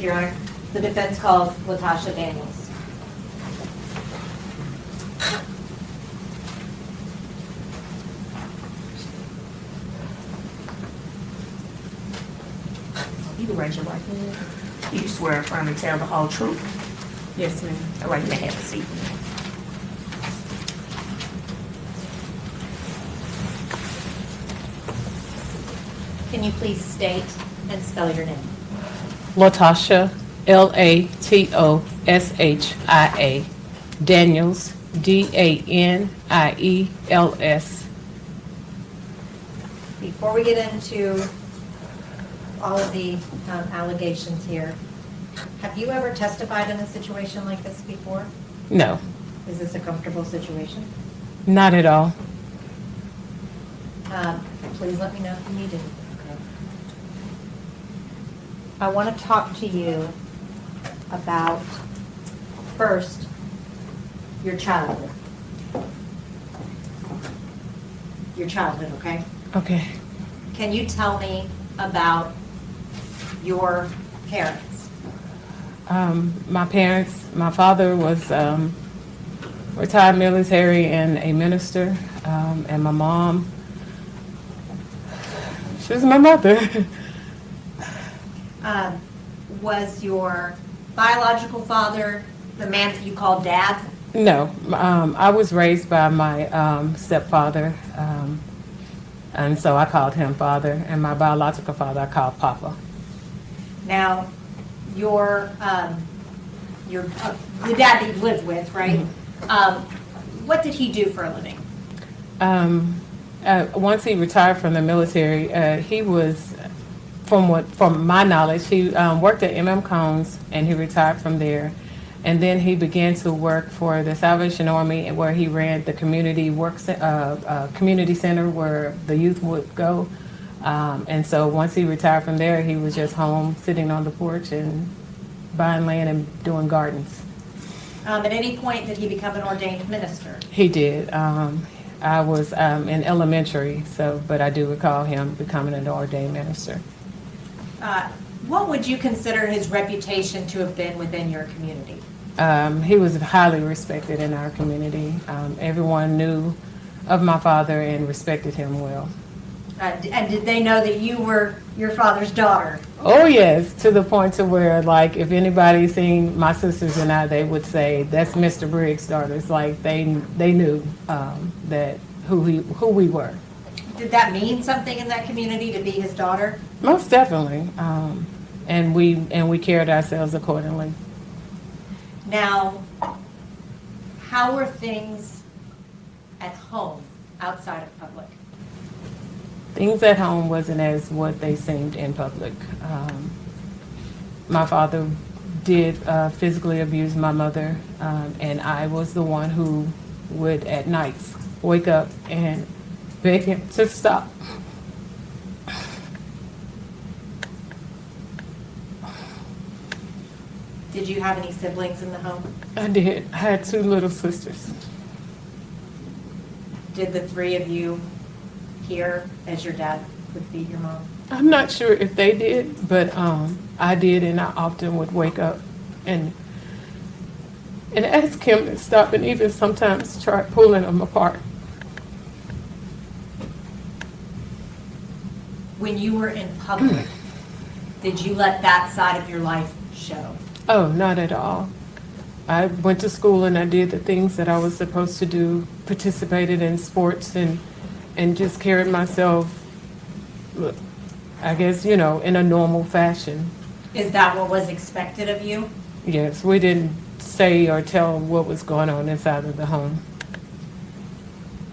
Your Honor, the defense calls Latoshia Daniels. You can raise your right hand. You swear affirm to tell the whole truth. Yes, ma'am. All right, you may have a seat. Can you please state and spell your name? Latoshia, Latoshia, Daniels, Daniels. Before we get into all of the allegations here, have you ever testified in a situation like this before? No, Is this a comfortable situation? not at all. Please let me know if you need it. I want to talk to you about, first, your childhood. Your childhood, okay? Okay. Can you tell me about your parents? My parents, my father was retired military and a minister, and my mom, she was my mother. Was your biological father the man that you called dad? No, I was raised by my stepfather, and so I called him father, and my biological father I called Papa. Now, the dad that you lived with, right? What did he do for a living? Once he retired from the military, he was, from my knowledge, he worked at Combs, and he retired from there. And then he began to work for the Salvation Army, where he ran the community community center where the youth would go. And so once he retired from there, he was just home, sitting on the porch and buying land and doing gardens. At any point, did he become an ordained minister? He did. I was in elementary, but I do recall him becoming an ordained minister. What would you consider his reputation to have been within your community? He was highly respected in our community. Everyone knew of my father and respected him well. And did they know that you were your father's daughter? Oh yes, to the point to where, like, if anybody seen my sisters and I, they would say, "That's Mr. Briggs' daughter." It's like they knew that who we were. Did that mean something in that community to be his daughter? Most definitely, and we carried ourselves accordingly. Now, how were things at home outside of public? Things at home wasn't as what they seemed in public. My father did physically abuse my mother, and I was the one who would at nights wake up and beg him to stop. Did you have any siblings in the home? I did. I had two little sisters. Did the three of you hear as your dad would beat your mom? I'm not sure if they did, but I did, and I often would wake up and ask him to stop, and even sometimes try pulling them apart. When you were in public, did you let that side of your life show? Oh, not at all. I went to school and I did the things that I was supposed to do, participated in sports, and just carried myself, I guess, in a normal fashion. Is that what was expected of you? Yes, we didn't say or tell what was going on inside of the home.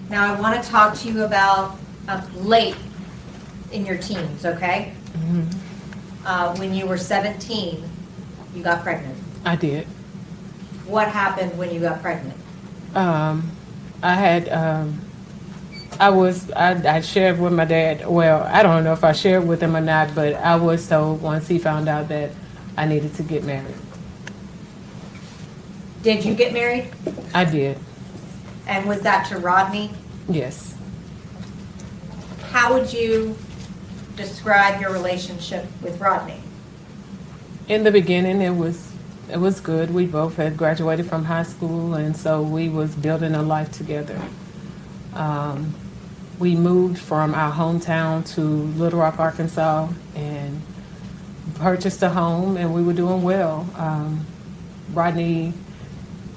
Now, I want to talk to you about late in your teens, okay? Mm-hmm. When you were 17, you got pregnant. I did. What happened when you got pregnant? I had, I shared with my dad, well, I don't know if I shared with him or not, but I was told once he found out that I needed to get married. Did you get married? I did, And was that to Rodney? yes. How would you describe your relationship with Rodney? In the beginning, it was good. We both had graduated from high school, and so we was building a life together. We moved from our hometown to Little Rock, Arkansas, and purchased a home, and we were doing well. Rodney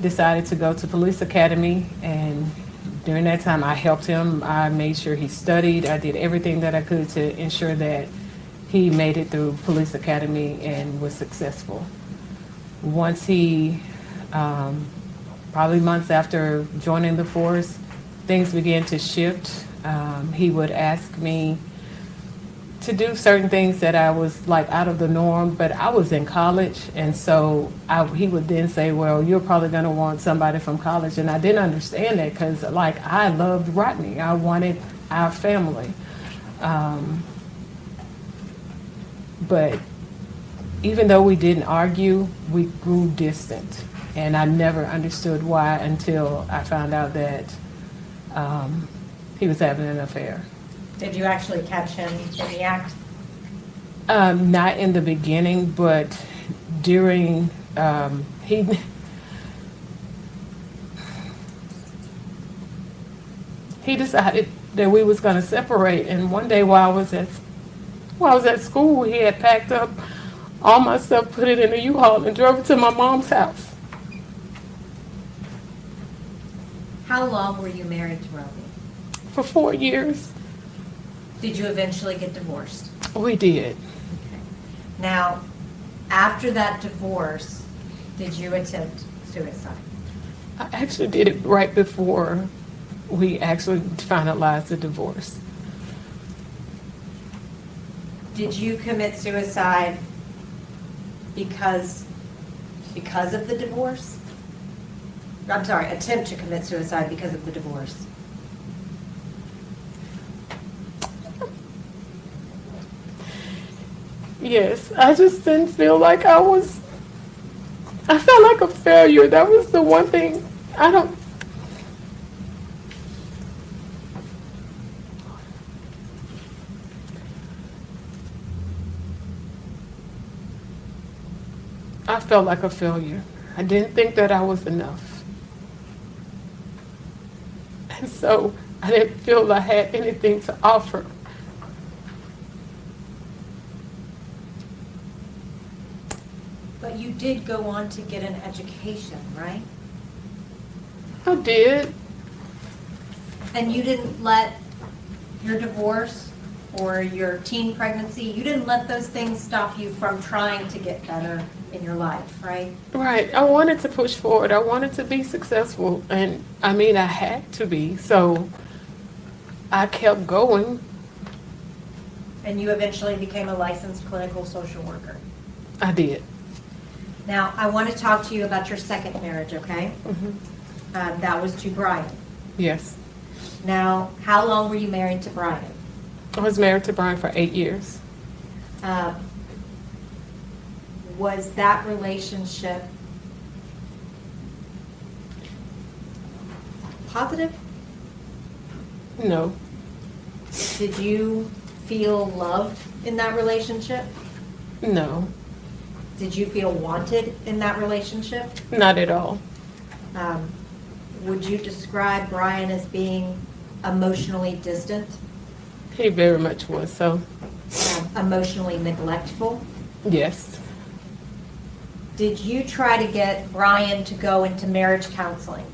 decided to go to police academy, and during that time I helped him. I made sure he studied. I did everything that I could to ensure that he made it through police academy and was successful. Once he, probably months after joining the force, things began to shift. He would ask me to do certain things that I was like out of the norm, but I was in college, and so he would then say, well, you're probably going to want somebody from college, and I didn't understand that because like I loved Rodney. I wanted our family. But even though we didn't argue, we grew distant, and I never understood why until I found out that he was having an affair. Did you actually catch him in the act? Not in the beginning, but during he decided that we was going to separate. And one day while I was at school, he had packed up all my stuff, put it in a U-Haul, and drove it to my mom's house. How long were you married to Roby? For 4 years. Did you eventually get divorced? We did. Now, after that divorce, did you attempt suicide? I actually did it right before we actually finalized the divorce. Did you commit suicide because of the divorce? I'm sorry, attempt to commit suicide because of the divorce. Yes, I just didn't feel like I felt like a failure. That was the one thing I felt like a failure. I didn't think that I was enough. And so I didn't feel I had anything to offer. But you did go on to get an education, right? I did. And you didn't let your divorce or your teen pregnancy, you didn't let those things stop you from trying to get better in your life, right? Right. I wanted to push forward. I wanted to be successful. And I mean, I had to be. So I kept going. And you eventually became a licensed clinical social worker. I did. Now, I want to talk to you about your second marriage, okay? Mm-hmm. That was to Brian. Yes. Now, how long were you married to Brian? I was married to Brian for 8 years. Was that relationship positive? No. Did you feel loved in that relationship? No. Did you feel wanted in that relationship? Not at all. Would you describe Brian as being emotionally distant? He very much was so. Emotionally neglectful? Yes. Did you try to get Brian to go into marriage counseling?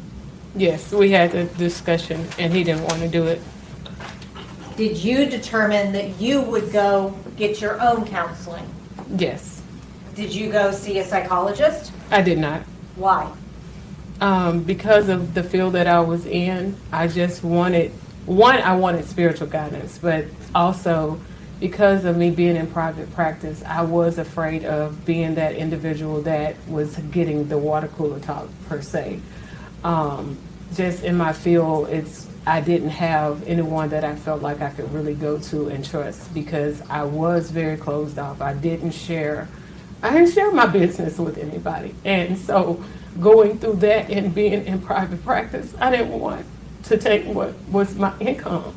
Yes, we had a discussion and he didn't want to do it. Did you determine that you would go get your own counseling? Yes. Did you go see a psychologist? I did not. Why? Because of the field that I was in, I just wanted, I wanted spiritual guidance, but also because of me being in private practice, I was afraid of being that individual that was getting the water cooler talk per se. Just in my field, I didn't have anyone that I felt like I could really go to and trust because I was very closed off. I didn't share my business with anybody. And so going through that and being in private practice, I didn't want to take what was my income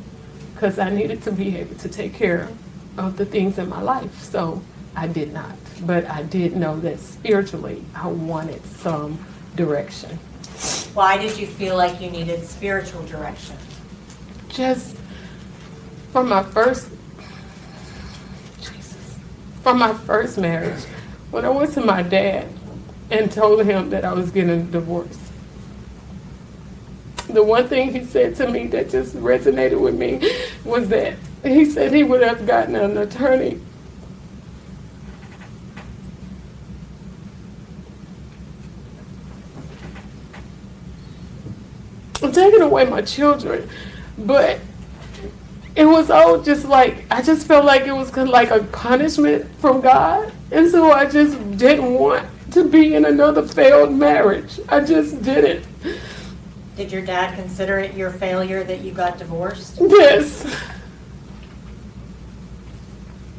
because I needed to be able to take care of the things in my life. So I did not. But I did know that spiritually I wanted some direction. Why did you feel like you needed spiritual direction? Just from my first marriage, when I went to my dad and told him that I was getting a divorce, the one thing he said to me that just resonated with me was that he said he would have gotten an attorney. I'm taking away my children, but it was all just like, I just felt like it was kind of like a punishment from God. And so I just didn't want to be in another failed marriage. I just didn't. Did your dad consider it your failure that you got divorced? Yes.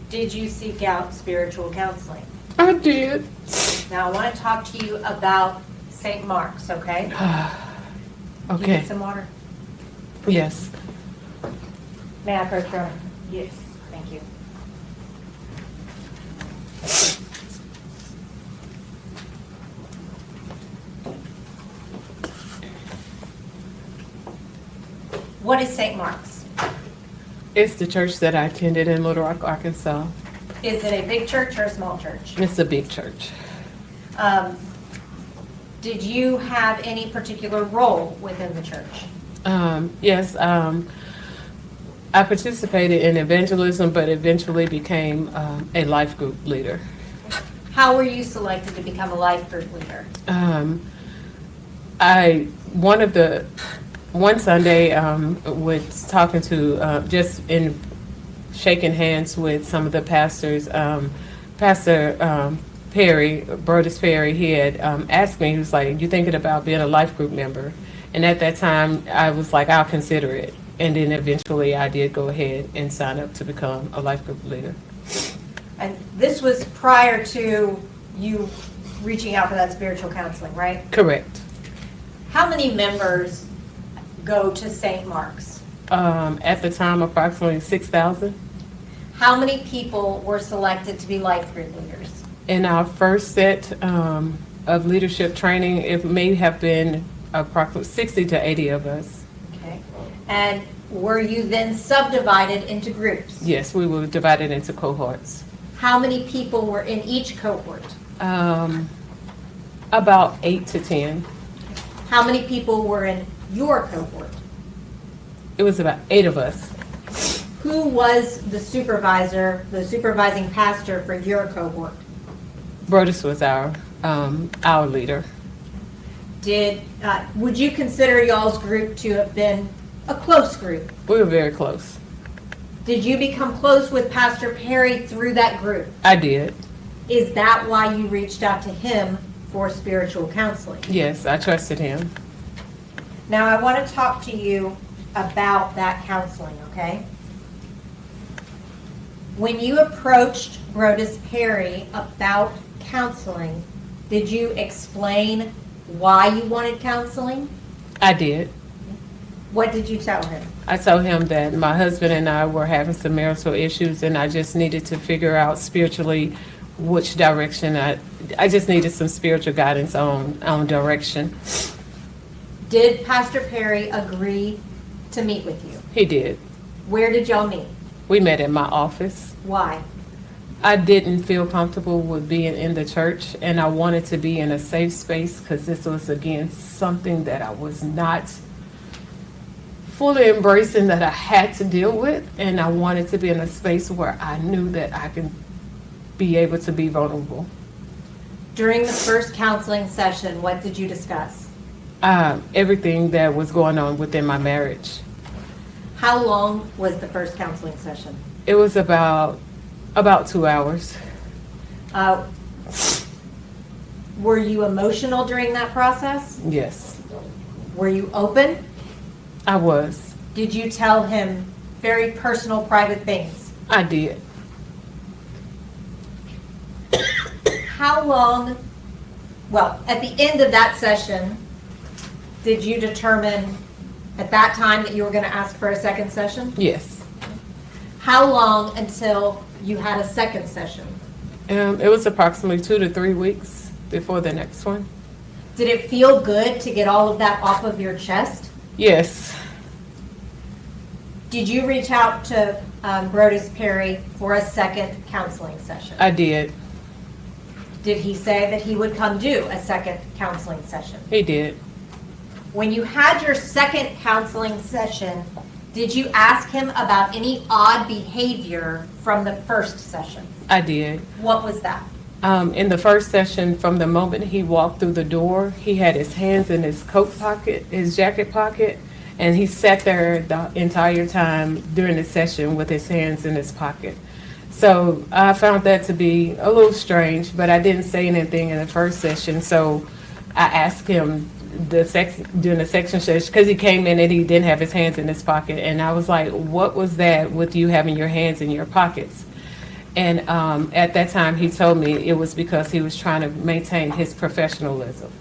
Did you seek out spiritual counseling? I did. Now, I want to talk to you about St. Mark's, okay? You Okay. need some water? Yes. May I approach your? Yes. Thank you. What is St. Mark's? It's the church that I attended in Little Rock, Arkansas. Is it a big church or a small church? It's a big church. Did you have any particular role within the church? Yes. I participated in evangelism, but eventually became a life group leader. How were you selected to become a life group leader? One Sunday, was talking to, just in shaking hands with some of the pastors, Pastor Perry, Brodus Perry, he had asked me, he was like, you thinking about being a life group member? And at that time, I was like, I'll consider it. And then eventually I did go ahead and sign up to become a life group leader. And this was prior to you reaching out for that spiritual counseling, right? Correct. How many members go to St. Mark's? At the time, approximately 6,000. How many people were selected to be life group leaders? In our first set of leadership training, it may have been approximately 60 to 80 of us. Okay. And were you then subdivided into groups? Yes, we were divided into cohorts. How many people were in each cohort? About 8 to 10. How many people were in your cohort? It was about 8 of us. Who was the supervisor, the supervising pastor for your cohort? Brodus was our leader. Would you consider y'all's group to have been a close group? We were very close. Did you become close with Pastor Perry through that group? I did. Is that why you reached out to him for spiritual counseling? Yes, I trusted him. Now, I want to talk to you about that counseling, okay? When you approached Brodus Perry about counseling, did you explain why you wanted counseling? I did. What did you tell him? I told him that my husband and I were having some marital issues and I just needed to figure out spiritually which direction I just needed some spiritual guidance on direction. Did Pastor Perry agree to meet with you? He did. Where did y'all meet? We met at my office. Why? I didn't feel comfortable with being in the church and I wanted to be in a safe space because this was, again, something that I was not fully embracing, that I had to deal with, and I wanted to be in a space where I knew that I could be able to be vulnerable. During the first counseling session, what did you discuss? Everything that was going on within my marriage. How long was the first counseling session? It was about 2 hours. Were you emotional during that process? Yes, Were you open? I was. Did you tell him very personal, private things? I did. How long, well, at the end of that session, did you determine at that time that you were going to ask for a second session? Yes. How long until you had a second session? It was approximately 2 to 3 weeks before the next one. Did it feel good to get all of that off of your chest? Yes, Did you reach out to Brodus Perry for a second counseling session? I did. Did he say that he would come do a second counseling session? He did. When you had your second counseling session, did you ask him about any odd behavior from the first session? I did. What was that? In the first session, from the moment he walked through the door, he had his hands in his coat pocket, his jacket pocket, and he sat there the entire time during the session with his hands in his pocket. So I found that to be a little strange, but I didn't say anything in the first session. So I asked him during the section session, because he came in and he didn't have his hands in his pocket, and I was like, "What was that with you having your hands in your pockets?" And at that time, he told me it was because he was trying to maintain his professionalism.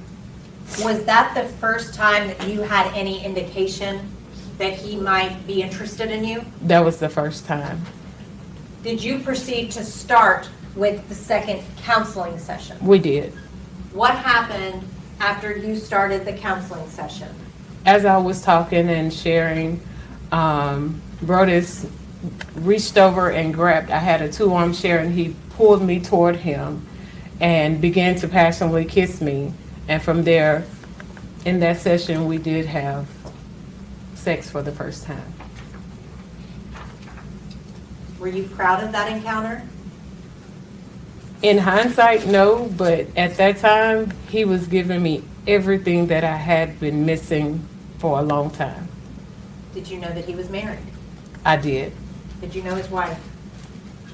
Was that the first time that you had any indication that he might be interested in you? That was the first time. Did you proceed to start with the second counseling session? We did. What happened after you started the counseling session? As I was talking and sharing, Brodus reached over and grabbed, I had a 2-arm chair, and he pulled me toward him and began to passionately kiss me. And from there, in that session, we did have sex for the first time. Were you proud of that encounter? In hindsight, no, but at that time, he was giving me everything that I had been missing for a long time. Did you know that he was married? I did. Did you know his wife?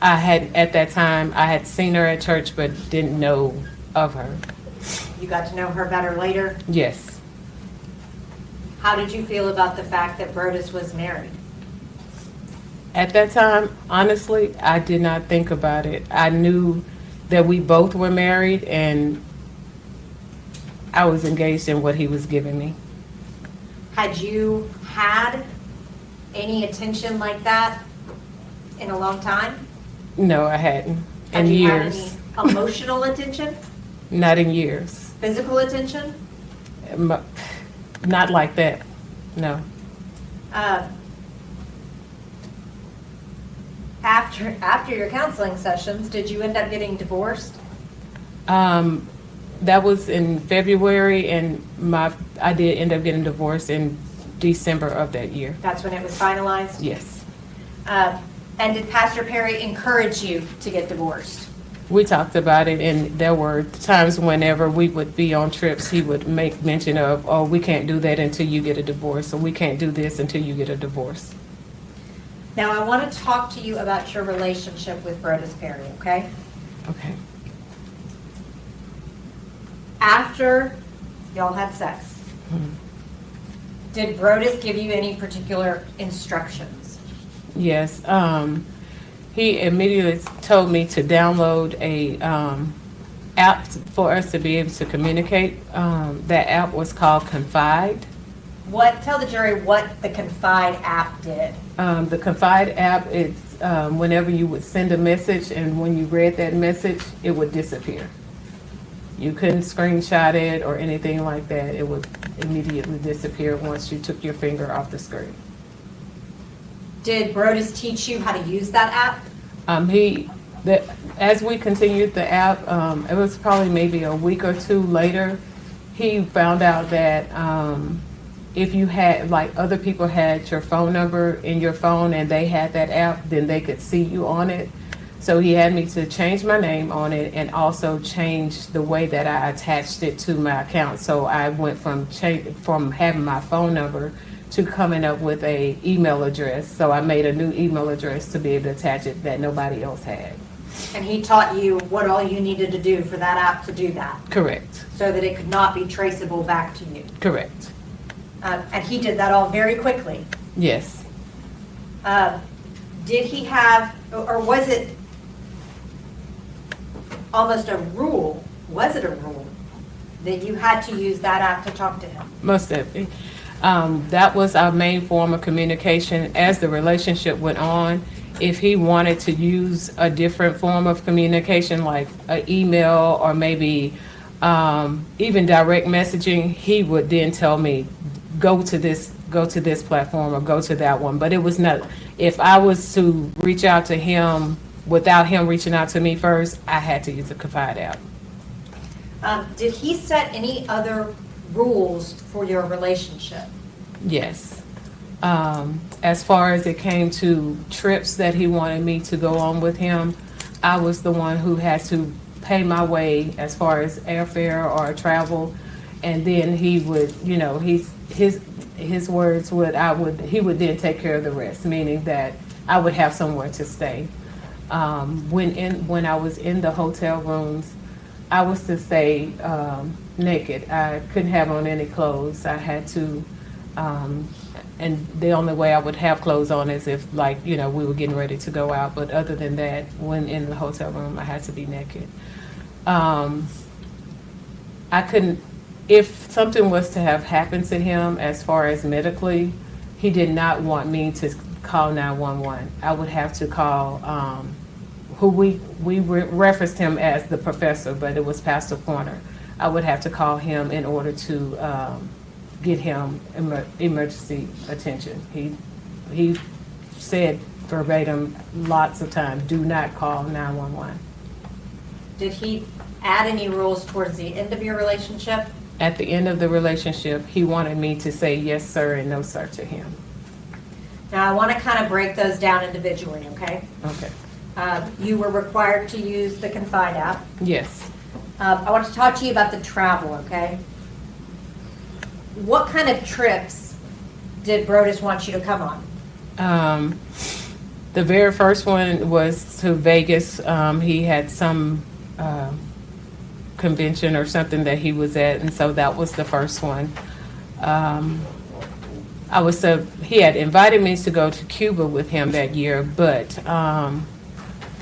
At that time, I had seen her at church, but didn't know of her. You got to know her better later? Yes. How did you feel about the fact that Brodus was married? At that time, honestly, I did not think about it. I knew that we both were married, and I was engaged in what he was giving me. Had you had any attention like that in a long time? No, I hadn't. Had In you years. had any emotional attention? Not in years. Physical attention? Not like that, no. After your counseling sessions, did you end up getting divorced? That was in February, and I did end up getting divorced in December of that year. That's when it was finalized? Yes. And did Pastor Perry encourage you to get divorced? We talked about it, and there were times whenever we would be on trips, he would make mention of, "Oh, we can't do that until you get a divorce," or "We can't do this until you get a divorce." Now, I want to talk to you about your relationship with Brodus Perry, okay? Okay. After y'all had sex, Mhm. did Brodus give you any particular instructions? Yes. He immediately told me to download a app for us to be able to communicate. That app was called Confide. Tell the jury what the Confide app did. The Confide app, it's whenever you would send a message, and when you read that message, it would disappear. You couldn't screenshot it or anything like that. It would immediately disappear once you took your finger off the screen. Did Brodus teach you how to use that app? As we continued the app, it was probably maybe a week or two later, he found out that if you had, like, other people had your phone number in your phone and they had that app, then they could see you on it. So he had me to change my name on it and also change the way that I attached it to my account. So I went from having my phone number to coming up with a email address. So I made a new email address to be able to attach it that nobody else had. And he taught you what all you needed to do for that app to do that, Correct. so that it could not be traceable back to you. Correct. And he did that all very quickly. Yes. Did he have, or was it almost a rule? Was it a rule that you had to use that app to talk to him? Most definitely. That was our main form of communication. As the relationship went on, if he wanted to use a different form of communication, like an email or maybe even direct messaging, he would then tell me, go to this platform or go to that one. But it was not, if I was to reach out to him without him reaching out to me first, I had to use a Confide app. Did he set any other rules for your relationship? Yes. As far as it came to trips that he wanted me to go on with him, I was the one who had to pay my way as far as airfare or travel. And then he would, you know, his words would, he would then take care of the rest, meaning that I would have somewhere to stay. When I was in the hotel rooms, I was to stay naked. I couldn't have on any clothes. I had to, and the only way I would have clothes on is if, like, you know, we were getting ready to go out. But other than that, when in the hotel room, I had to be naked. I couldn't, if something was to have happened to him as far as medically, he did not want me to call 911. I would have to call, who we referenced him as the professor, but it was Pastor Pointer. I would have to call him in order to get him emergency attention. He said verbatim lots of times, do not call 911. Did he add any rules towards the end of your relationship? At the end of the relationship, he wanted me to say yes, sir, and no, sir to him. Now, I want to kind of break those down individually, okay? Okay. You were required to use the Confide app. Yes. I want to talk to you about the travel, okay? What kind of trips did Brodus want you to come on? The very first one was to Vegas. He had some convention or something that he was at, and so that was the first one. He had invited me to go to Cuba with him that year, but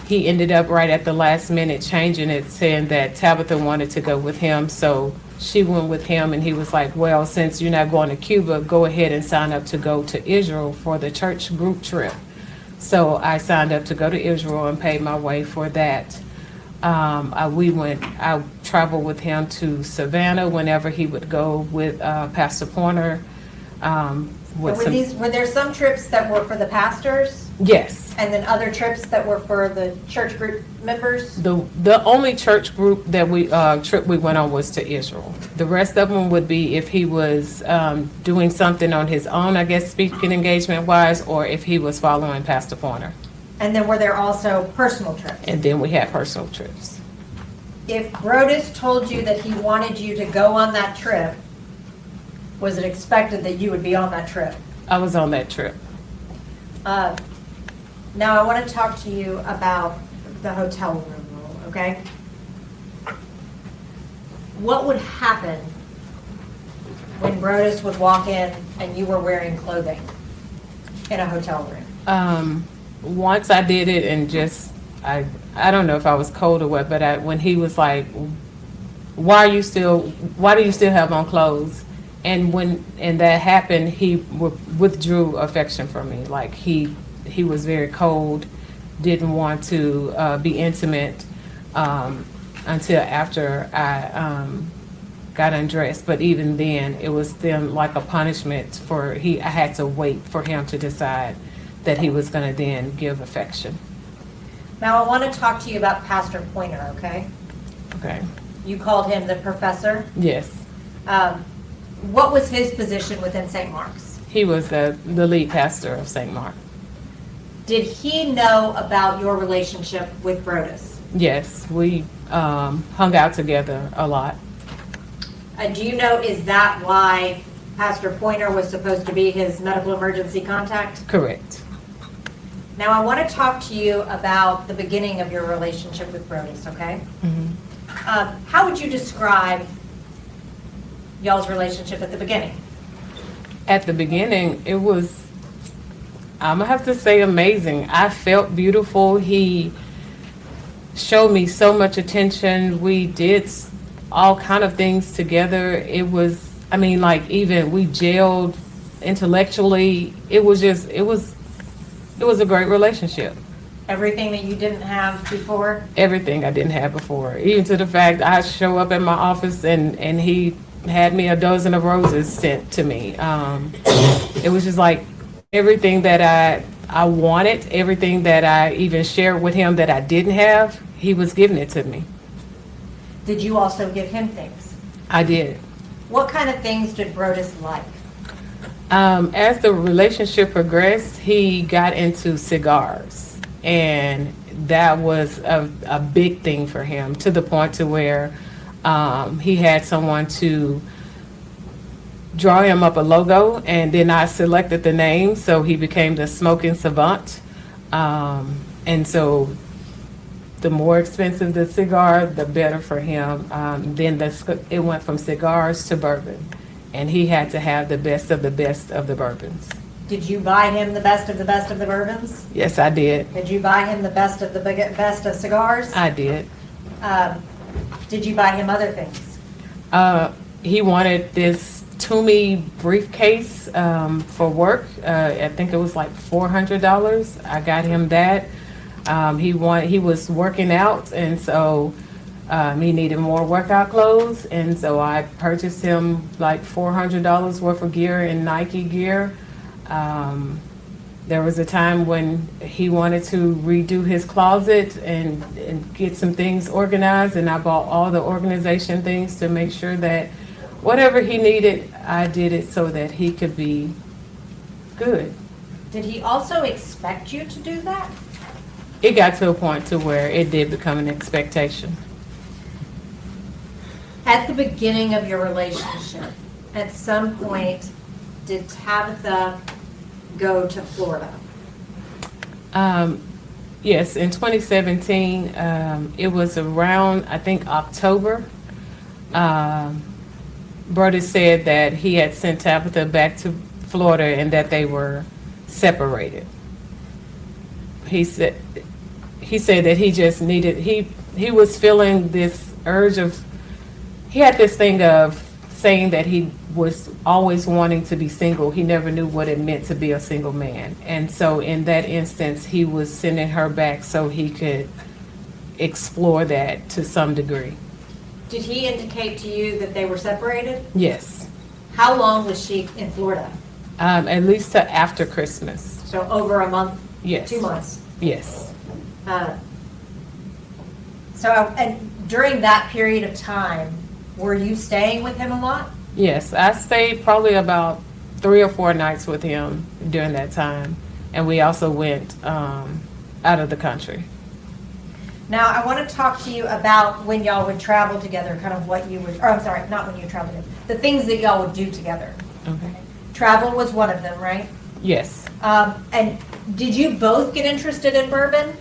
he ended up right at the last minute changing it, saying that Tabitha wanted to go with him, so she went with him, and he was like, well, since you're not going to Cuba, go ahead and sign up to go to Israel for the church group trip. So I signed up to go to Israel and paid my way for that. I traveled with him to Savannah whenever he would go with Pastor Pointer. Were there some trips that were for the pastors? Yes. And then other trips that were for the church group members? The only church group that trip we went on was to Israel. The rest of them would be if he was doing something on his own, I guess, speaking engagement wise, or if he was following Pastor Pointer. And then were there also personal trips? And then we had personal trips. If Brodus told you that he wanted you to go on that trip, was it expected that you would be on that trip? I was on that trip. Now I want to talk to you about the hotel room rule, okay? What would happen when Brodus would walk in and you were wearing clothing in a hotel room? Once I did it and just, I don't know if I was cold or what, but when he was like, why do you still have on clothes? And when that happened, he withdrew affection from me. Like he was very cold, didn't want to be intimate until after I got undressed. But even then, it was then like a punishment I had to wait for him to decide that he was going to then give affection. Now I want to talk to you about Pastor Pointer, okay? Okay. You called him the professor. Yes. What was his position within St. Mark's? He was the lead pastor of St. Mark. Did he know about your relationship with Brodus? Yes, we hung out together a lot. Do you know, is that why Pastor Pointer was supposed to be his medical emergency contact? Correct. Now I want to talk to you about the beginning of your relationship with Brodus, okay? Mm-hmm. How would you describe y'all's relationship at the beginning? At the beginning, it was, I'm gonna have to say, amazing. I felt beautiful. He showed me so much attention. We did all kind of things together. It was, even we gelled intellectually. It was a great relationship. Everything that you didn't have before? Everything I didn't have before, even to the fact I show up at my office and he had me a dozen of roses sent to me. It was just like everything that I wanted, everything that I even shared with him that I didn't have, he was giving it to me. Did you also give him things? I did. What kind of things did Brodus like? As the relationship progressed, he got into cigars, and that was a big thing for him, to the point to where he had someone to draw him up a logo, and then I selected the name, so he became the Smoking Savant. And so the more expensive the cigar, the better for him. Then it went from cigars to bourbon, and he had to have the best of the bourbons. Did you buy him the best of the bourbons? Yes, I did. Did you buy him the best of cigars? I did. Did you buy him other things? He wanted this Toomey briefcase for work. I think it was like $400. I got him that. He was working out, and so he needed more workout clothes, and so I purchased him like $400 worth of gear in Nike gear. There was a time when he wanted to redo his closet and get some things organized, and I bought all the organization things to make sure that whatever he needed, I did it so that he could be good. Did he also expect you to do that? It got to a point to where it did become an expectation. At the beginning of your relationship, at some point, did Tabitha go to Florida? Yes, in 2017, it was around, I think, October. Brodus said that he had sent Tabitha back to Florida and that they were separated. He said that he just needed, he was feeling this urge of, he had this thing of saying that he was always wanting to be single. He never knew what it meant to be a single man. And so in that instance, he was sending her back so he could explore that to some degree. Did he indicate to you that they were separated? Yes. How long was she in Florida? At least to after Christmas. So over a month? Yes. 2 months? Yes. And during that period of time, were you staying with him a lot? Yes, I stayed probably about 3 or 4 nights with him during that time. And we also went out of the country. Now, I want to talk to you about when y'all would travel together, kind of what you would, or I'm sorry, not when you travel together, the things that y'all would do together. Okay. Travel was one of them, right? Yes. And did you both get interested in bourbon?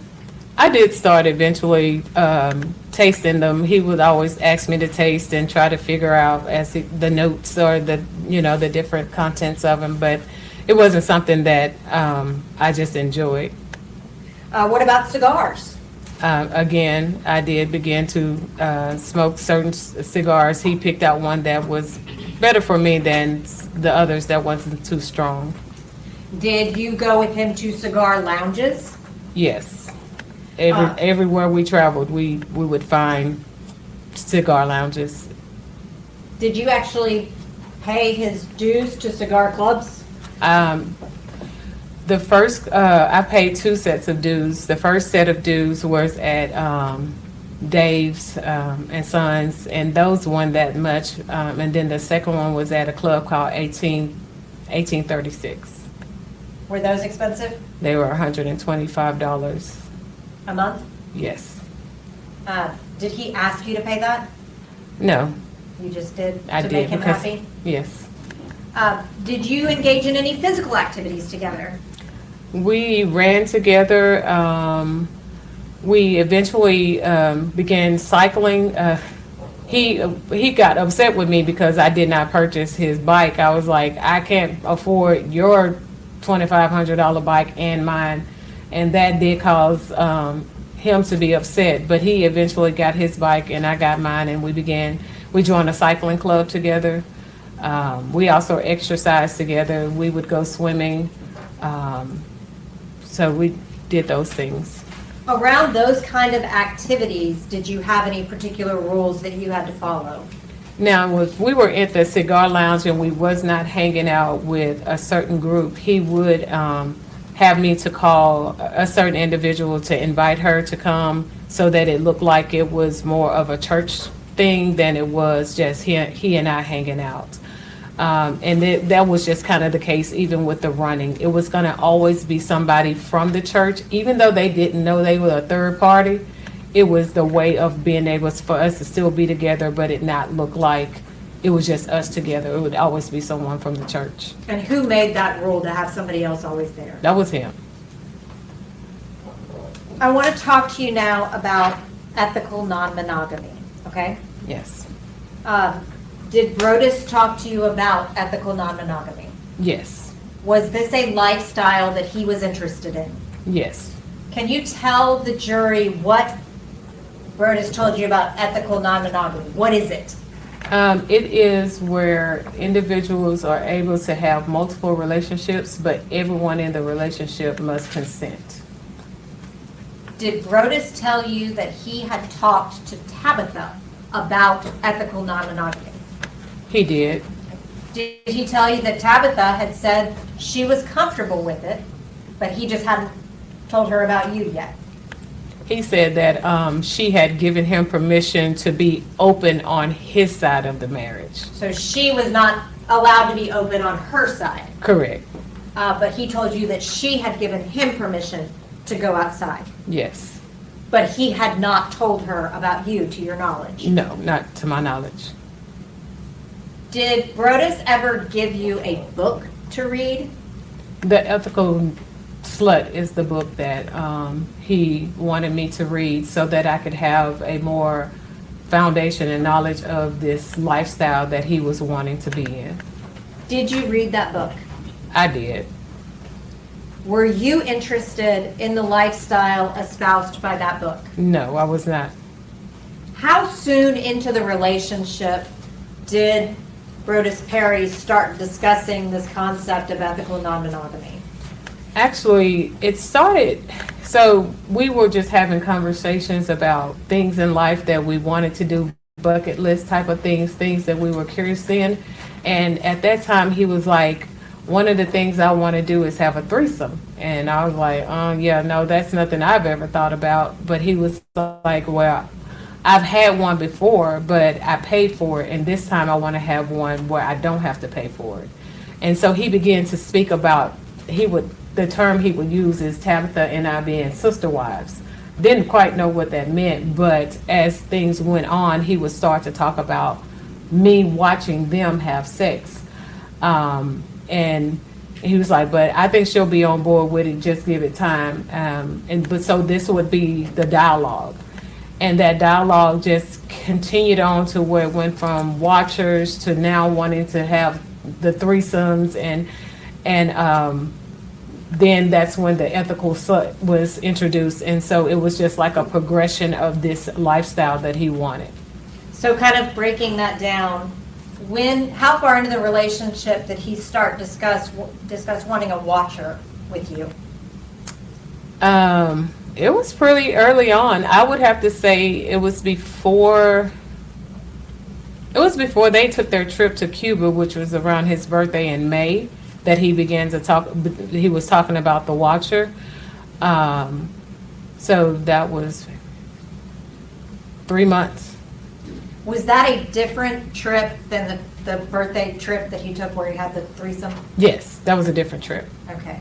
I did start eventually tasting them. He would always ask me to taste and try to figure out the notes or the different contents of them, but it wasn't something that I just enjoyed. What about cigars? Again, I did begin to smoke certain cigars. He picked out one that was better for me than the others that wasn't too strong. Did you go with him to cigar lounges? Yes. Everywhere we traveled, we would find cigar lounges. Did you actually pay his dues to cigar clubs? The first, I paid 2 sets of dues. The first set of dues was at Dave's and Sons, and those weren't that much. And then the second one was at a club called 1836. Were those expensive? They were $125. A month? Yes. Did he ask you to pay that? No, You just did I to did. make him because- happy? Yes. Did you engage in any physical activities together? We ran together. We eventually began cycling. He got upset with me because I did not purchase his bike. I was like, I can't afford your $2,500 bike and mine, and that did cause him to be upset. But he eventually got his bike and I got mine, and we joined a cycling club together. We also exercised together. We would go swimming. So we did those things. around those kind of activities, did you have any particular rules that you had to follow? Now, if we were at the cigar lounge and we was not hanging out with a certain group, he would have me to call a certain individual to invite her to come so that it looked like it was more of a church thing than it was just he and I hanging out. That was just kind of the case even with the running. It was going to always be somebody from the church, even though they didn't know they were a third party. It was the way of being able for us to still be together, but it not look like it was just us together. It would always be someone from the church. And who made that rule to have somebody else always there? That was him. I want to talk to you now about ethical non-monogamy, okay? Yes. Did Brodus talk to you about ethical non-monogamy? Yes. Was this a lifestyle that he was interested in? Yes. Can you tell the jury what Brodus told you about ethical non-monogamy? What is it? It is where individuals are able to have multiple relationships, but everyone in the relationship must consent. Did Brodus tell you that he had talked to Tabitha about ethical non-monogamy? He did. Did he tell you that Tabitha had said she was comfortable with it, but he just hadn't told her about you yet? He said that she had given him permission to be open on his side of the marriage. So she was not allowed to be open on her side, Correct. but he told you that she had given him permission to go outside. Yes. But he had not told her about you, to your knowledge. No, not to my knowledge. Did Brodus ever give you a book to read? The Ethical Slut is the book that he wanted me to read so that I could have a more foundation and knowledge of this lifestyle that he was wanting to be in. Did you read that book? I did. Were you interested in the lifestyle espoused by that book? No, I was not. How soon into the relationship did Brodus Perry start discussing this concept of ethical non-monogamy? Actually, it started, so we were just having conversations about things in life that we wanted to do, bucket list type of things that we were curious in. And at that time, he was like, one of the things I want to do is have a threesome. And I was like, yeah, no, that's nothing I've ever thought about. But he was like, well, I've had one before, but I paid for it. And this time I want to have one where I don't have to pay for it. And so he began to speak about, the term he would use is Tabitha and I being sister wives. Didn't quite know what that meant, but as things went on, he would start to talk about me watching them have sex. And he was like, but I think she'll be on board with it, just give it time. But so this would be the dialogue. And that dialogue just continued on to where it went from watchers to now wanting to have the threesomes. And then that's when the ethical slut was introduced. And so it was just like a progression of this lifestyle that he wanted. So kind of breaking that down, how far into the relationship did he start discuss wanting a watcher with you? It was pretty early on. I would have to say it was before they took their trip to Cuba, which was around his birthday in May, that he began to talk. He was talking about the watcher. So that was 3 months. Was that a different trip than the birthday trip that he took where he had the threesome? Yes, that was a different trip. Okay.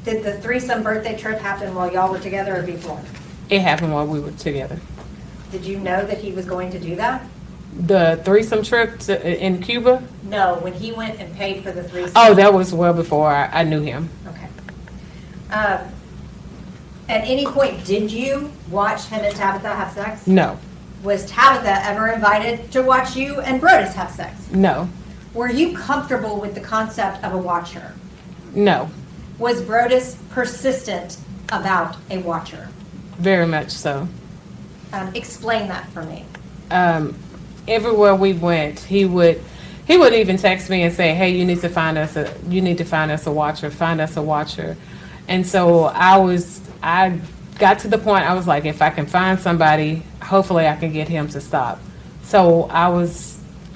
Did the threesome birthday trip happen while y'all were together or before? It happened while we were together. Did you know that he was going to do that? The threesome trip in Cuba? No, when he went and paid for the threesome. Oh, that was well before I knew him. Okay. At any point, did you watch him and Tabitha have sex? No. Was Tabitha ever invited to watch you and Brodus have sex? No. Were you comfortable with the concept of a watcher? No. Was Brodus persistent about a watcher? Very much so. Explain that for me. Everywhere we went, he would even text me and say, "Hey, you need to find us a watcher. Find us a watcher." And so I got to the point, I was like, if I can find somebody, hopefully I can get him to stop. So I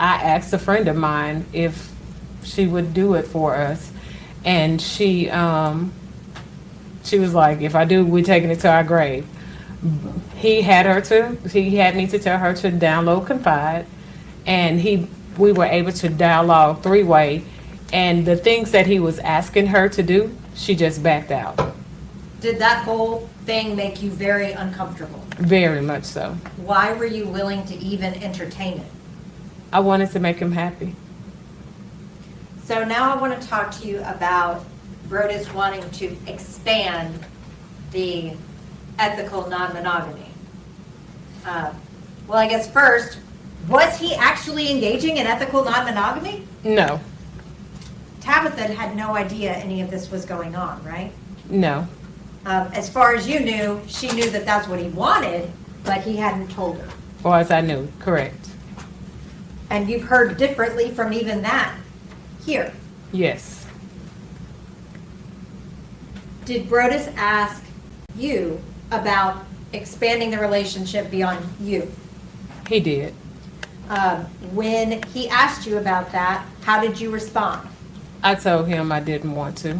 asked a friend of mine if she would do it for us. And she was like, if I do, we're taking it to our grave. He had me to tell her to download Confide, and we were able to dialogue three-way, and the things that he was asking her to do, she just backed out. Did that whole thing make you very uncomfortable? Very much so. Why were you willing to even entertain it? I wanted to make him happy. So now I want to talk to you about Brodus wanting to expand the ethical non-monogamy. Well, I guess first, was he actually engaging in ethical non-monogamy? No, Tabitha had no idea any of this was going on, right? no, As far as you knew, she knew that that's what he wanted, but he hadn't told her. as far as I knew, correct. And you've heard differently from even that here. Yes, Did Brodus ask you about expanding the relationship beyond you? he did. When he asked you about that, how did you respond? I told him I didn't want to.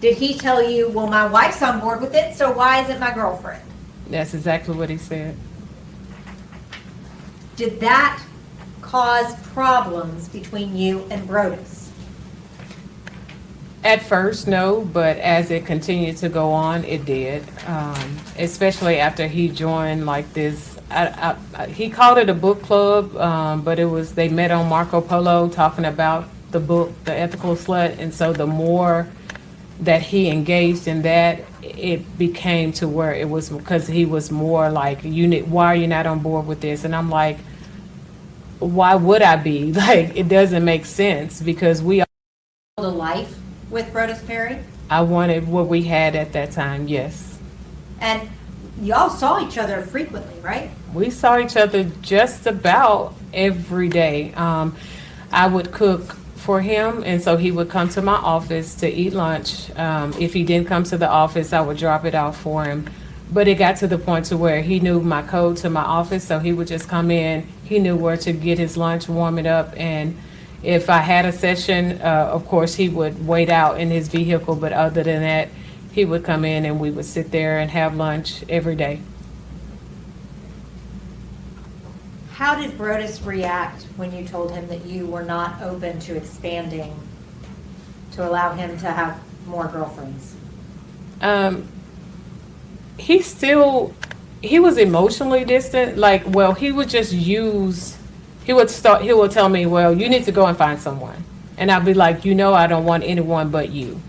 Did he tell you, well, my wife's on board with it, so why isn't my girlfriend? That's exactly what he said. Did that cause problems between you and Brodus? At first, no, but as it continued to go on, it did. Especially after he joined like this, he called it a book club, but they met on Marco Polo talking about the book, The Ethical Slut. And so the more that he engaged in that, it became to where it was, because he was more like, why are you not on board with this? And I'm like, why would I be? Like, it doesn't make sense, because A life with Brodus Perry? I wanted what we had at that time, yes. And y'all saw each other frequently, right? We saw each other just about every day. I would cook for him, and so he would come to my office to eat lunch. If he didn't come to the office, I would drop it off for him. But it got to the point to where he knew my code to my office, so he would just come in. He knew where to get his lunch, warm it up, and if I had a session, of course, he would wait out in his vehicle, but other than that, he would come in and we would sit there and have lunch every day. How did Brodus react when you told him that you were not open to expanding to allow him to have more girlfriends? He was emotionally distant. Like, well, he would tell me, well, you need to go and find someone. And I'd be like, I don't want anyone but you.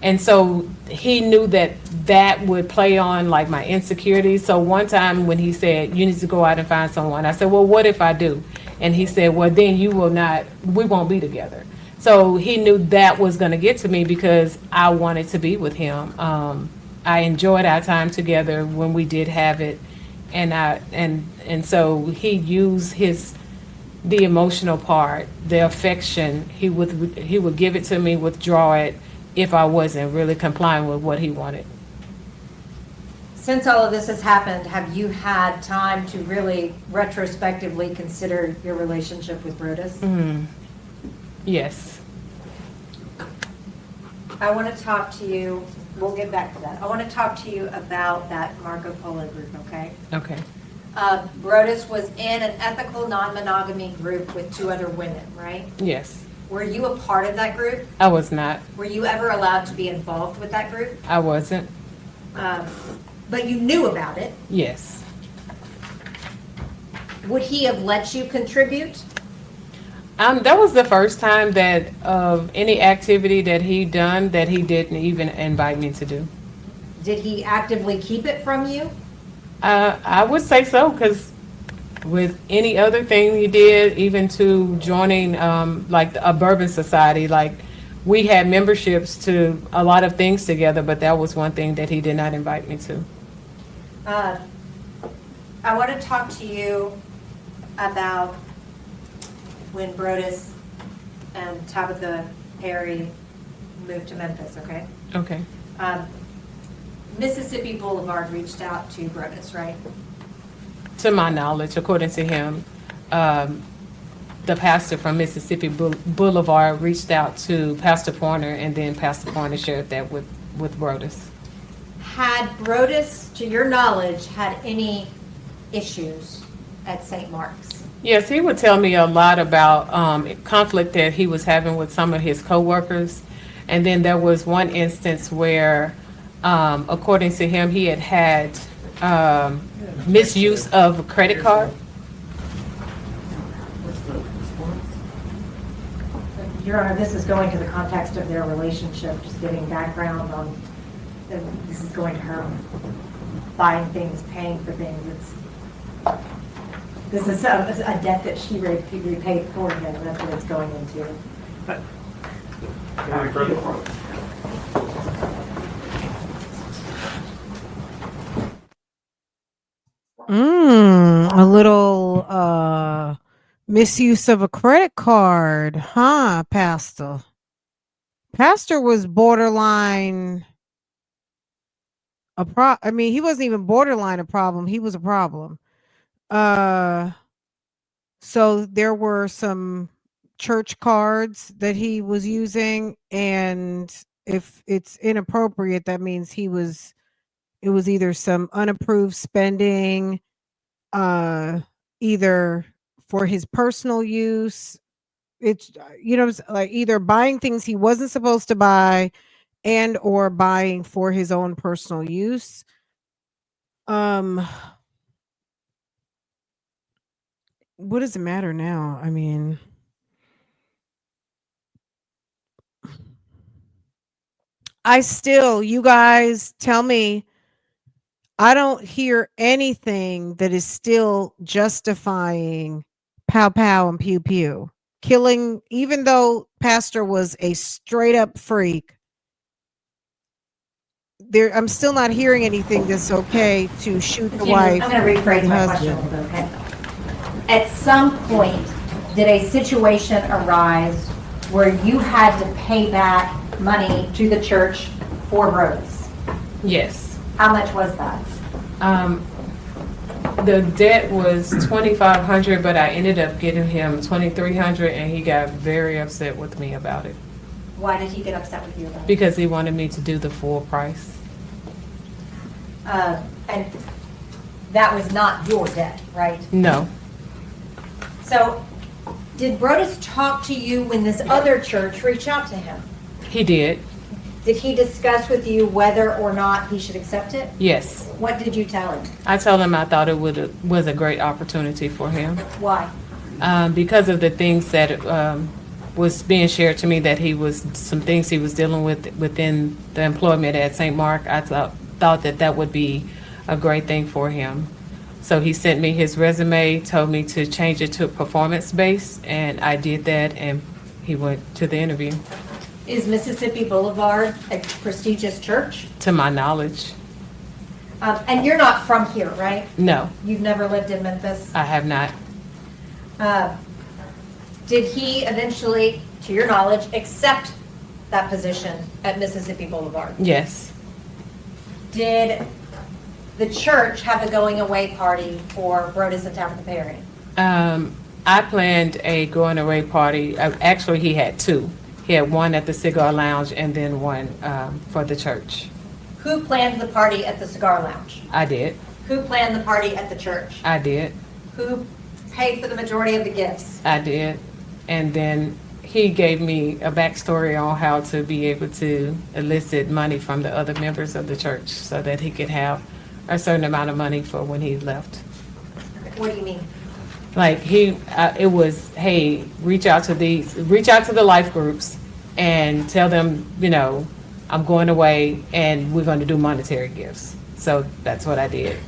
And so he knew that would play on like my insecurities. So one time when he said, you need to go out and find someone, I said, well, what if I do? And he said, well, then we won't be together. So he knew that was going to get to me because I wanted to be with him. I enjoyed our time together when we did have it. And so he used the emotional part, the affection. He would give it to me, withdraw it if I wasn't really complying with what he wanted. Since all of this has happened, have you had time to really retrospectively consider your relationship with Brodus? Yes. I want to talk to you, we'll get back to that. I want to talk to you about that Marco Polo group, okay? Okay. Brodus was in an ethical non-monogamy group with 2 other women, right? Yes. Were you a part of that group? I was not. Were you ever allowed to be involved with that group? I wasn't. But you knew about it. Yes. Would he have let you contribute? That was the first time that of any activity that he done that he didn't even invite me to do. Did he actively keep it from you? I would say so, because with any other thing he did, even to joining like a bourbon society, like we had memberships to a lot of things together, but that was one thing that he did not invite me to. I want to talk to you about when Brodus and Tabitha Perry moved to Memphis, okay? Okay. Mississippi Boulevard reached out to Brodus, right? To my knowledge, according to him, the pastor from Mississippi Boulevard reached out to Pastor Pointer, and then Pastor Pointer shared that with Brodus. Had Brodus, to your knowledge, had any issues at St. Mark's? Yes, he would tell me a lot about conflict that he was having with some of his coworkers. And then there was one instance where, according to him, he had misuse of a credit card. Your Honor, this is going to the context of their relationship, just giving background on, this is going to her buying things, paying for things. This is a debt that she repaid for him, that's what it's going into. Any further? A little misuse of a credit card, huh, Pastor? Pastor was borderline I mean, he wasn't even borderline a problem, he was a problem. So there were some church cards that he was using, and if it's inappropriate, that means it was either some unapproved spending, either for his personal use. It's like either buying things he wasn't supposed to buy and or buying for his own personal use. What does it matter now? I mean, you guys tell me, I don't hear anything that is still justifying pow pow and pew pew. Killing, even though Pastor was a straight up freak, I'm still not hearing anything that's okay to shoot the wife. I'm going to rephrase my question a little bit, okay? At some point, did a situation arise where you had to pay back money to the church for Brodus? Yes. How much was that? The debt was $2,500, but I ended up getting him $2,300, and he got very upset with me about it. Why did he get upset with you about it? Because he wanted me to do the full price. And that was not your debt, right? No. So, did Brodus talk to you when this other church reached out to him? He did. Did he discuss with you whether or not he should accept it? Yes. What did you tell him? I told him I thought it was a great opportunity for him. Why? Because of the things that was being shared to me, that some things he was dealing with within the employment at St. Mark. I thought that would be a great thing for him. So he sent me his resume, told me to change it to performance-based, and I did that, and he went to the interview. Is Mississippi Boulevard a prestigious church? To my knowledge. And you're not from here, right? No, You've never lived in Memphis? I have not. Did he eventually, to your knowledge, accept that position at Mississippi Boulevard? Yes. Did the church have a going away party for Brodus and Tabitha Perry? I planned a going away party. Actually, he had two. He had one at the Cigar Lounge and then one for the church. Who planned the party at the Cigar Lounge? I did. Who planned the party at the church? I did. Who paid for the majority of the gifts? I did. And then he gave me a backstory on how to be able to elicit money from the other members of the church so that he could have a certain amount of money for when he left. What do you mean? Like it was, hey, reach out to the life groups and tell them, I'm going away and we're going to do monetary gifts. So that's what I did.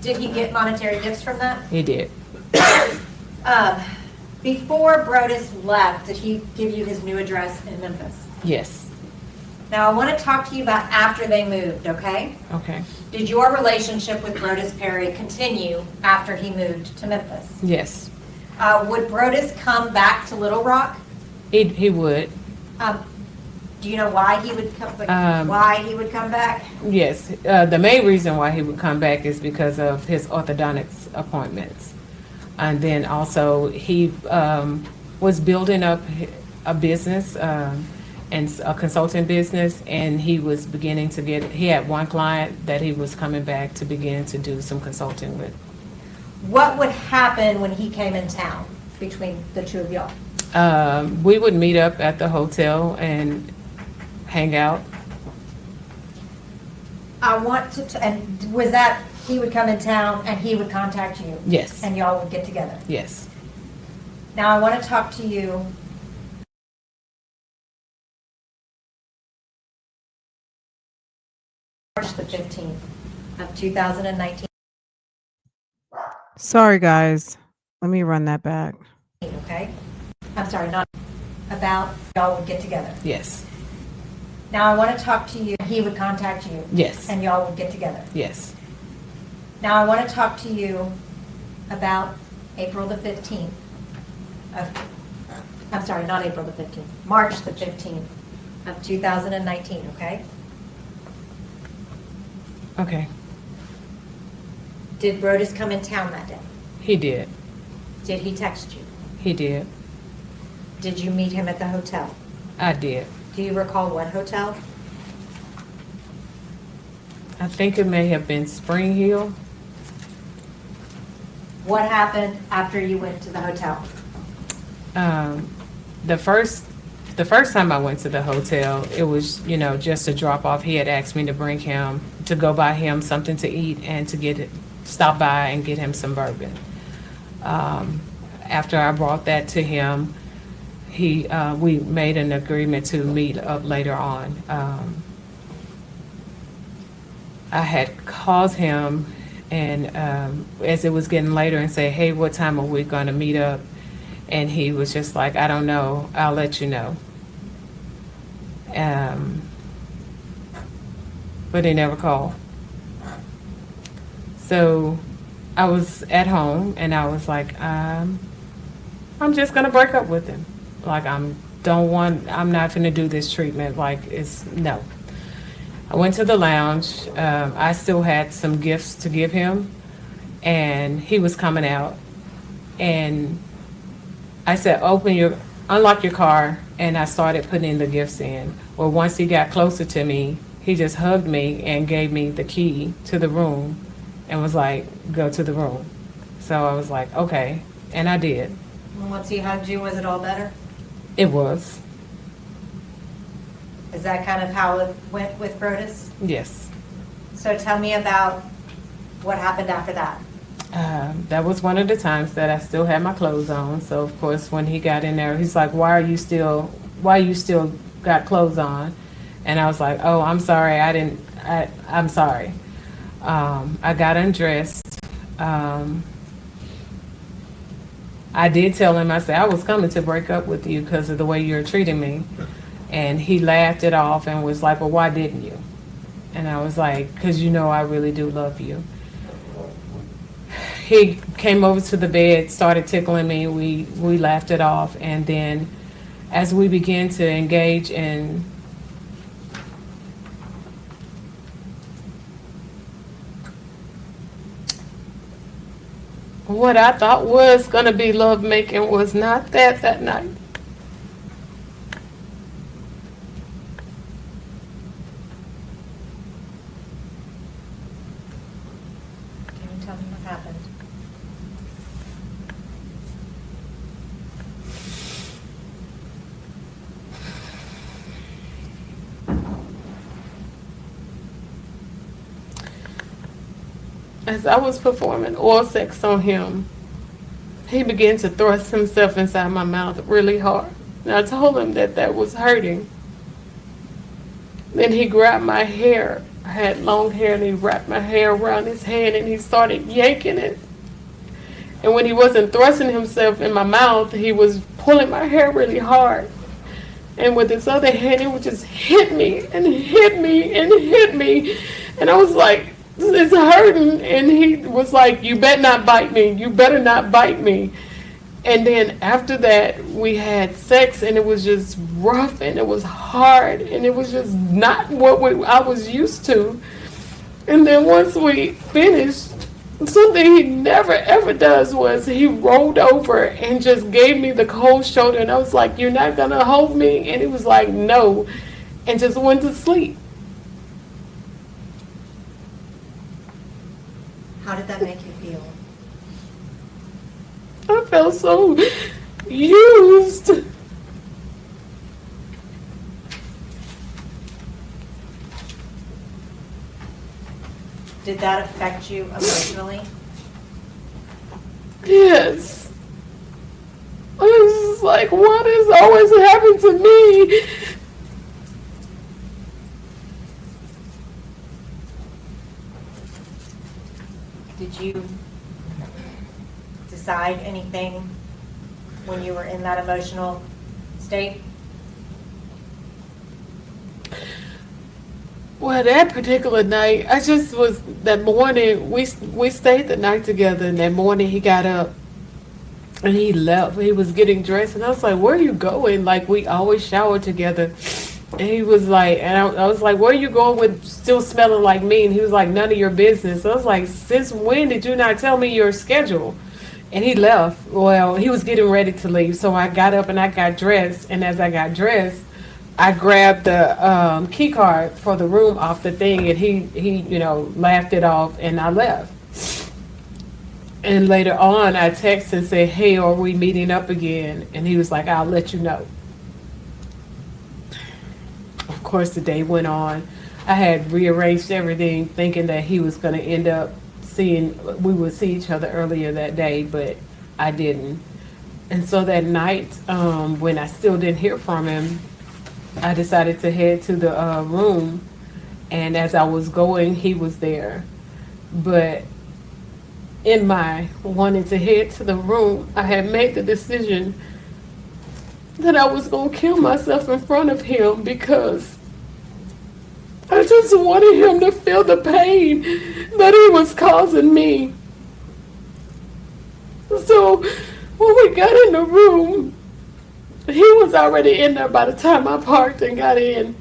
Did he get monetary gifts from that? He did. Before Brodus left, did he give you his new address in Memphis? Yes. Now, I want to talk to you about after they moved, okay? Okay. Did your relationship with Brodus Perry continue after he moved to Memphis? Yes. Would Brodus come back to Little Rock? He would. Do you know why he would come, back? Yes, the main reason why he would come back is because of his orthodontics appointments. And then also, he was building up a business, and a consulting business, and he was beginning to he had one client that he was coming back to begin to do some consulting with. What would happen when he came in town between the two of y'all? We would meet up at the hotel and hang out. I want to, and was that, he would come in town and he would contact you? Yes. And y'all would get together? Yes. Now, I want to talk to you. March the 15th of 2019, Sorry, guys. Let me run that back. okay? I'm sorry, not about, y'all would get together. Yes. Now, I want to talk to you, he would contact you. Yes. And y'all would get together. Yes. Now, I want to talk to you about April the 15th of, I'm sorry, not April the 15th, March the 15th of 2019, okay? Okay. Did Brodus come in town that day? He did. Did he text you? He did. Did you meet him at the hotel? I did. Do you recall what hotel? I think it may have been Spring Hill. What happened after you went to the hotel? The first time I went to the hotel, it was, just a drop off. He had asked me to bring him, to go buy him something to eat and to stop by and get him some bourbon. After I brought that to him, we made an agreement to meet up later on. I had called him and as it was getting later and say, hey, what time are we going to meet up? And he was just like, I don't know, I'll let you know. But he never called. So I was at home and I was like, I'm just gonna break up with him. Like I'm not gonna do this treatment. Like no. I went to the lounge. I still had some gifts to give him, and he was coming out, and I said, unlock your car, and I started putting the gifts in. Well, once he got closer to me, he just hugged me and gave me the key to the room and was like, go to the room. So I was like, okay, and I did. And once he hugged you, was it all better? It was. Is that kind of how it went with Brodus? Yes. So tell me about what happened after that. That was one of the times that I still had my clothes on. So of course, when he got in there, he's like, why you still got clothes on? And I was like, oh, I'm sorry. I'm sorry. I got undressed. I did tell him, I said, I was coming to break up with you because of the way you're treating me. And he laughed it off and was like, well, why didn't you? And I was like, because I really do love you. He came over to the bed, started tickling me. We laughed it off. And then as we began to engage in what I thought was going to be lovemaking, was not that night. Can you tell me what happened? As I was performing oral sex on him, he began to thrust himself inside my mouth really hard. And I told him that was hurting. Then he grabbed my hair. I had long hair, and he wrapped my hair around his hand and he started yanking it. And when he wasn't thrusting himself in my mouth, he was pulling my hair really hard. And with his other hand, he would just hit me and hit me and hit me. And I was like, it's hurting. And he was like, you better not bite me. You better not bite me. And then after that, we had sex, and it was just rough, and it was hard, and it was just not what I was used to. And then once we finished, something he never ever does was he rolled over and just gave me the cold shoulder, and I was like, "You're not gonna hold me?" And he was like, "No," and just went to sleep. How did that make you feel? I felt so used. Did that affect you emotionally? Yes. I was just like, what has always happened to me? Did you decide anything when you were in that emotional state? Well, that particular night, I just was, that morning, we stayed the night together, and that morning he got up and he left. He was getting dressed, and I was like, where are you going? Like, we always shower together. And he was like, and I was like, where are you going with still smelling like me? And he was like, none of your business. I was like, since when did you not tell me your schedule? And he left. Well, he was getting ready to leave. So I got up and I got dressed. And as I got dressed, I grabbed the key card for the room off the thing. And he laughed it off, and I left. And later on, I texted and said, hey, are we meeting up again? And he was like, I'll let you know. Of course, the day went on. I had rearranged everything, thinking that he was going to end up we would see each other earlier that day, but I didn't. And so that night, when I still didn't hear from him, I decided to head to the room. And as I was going, he was there. But in my wanting to head to the room, I had made the decision that I was going to kill myself in front of him, because I just wanted him to feel the pain that he was causing me. So when we got in the room, he was already in there by the time I parked and got in.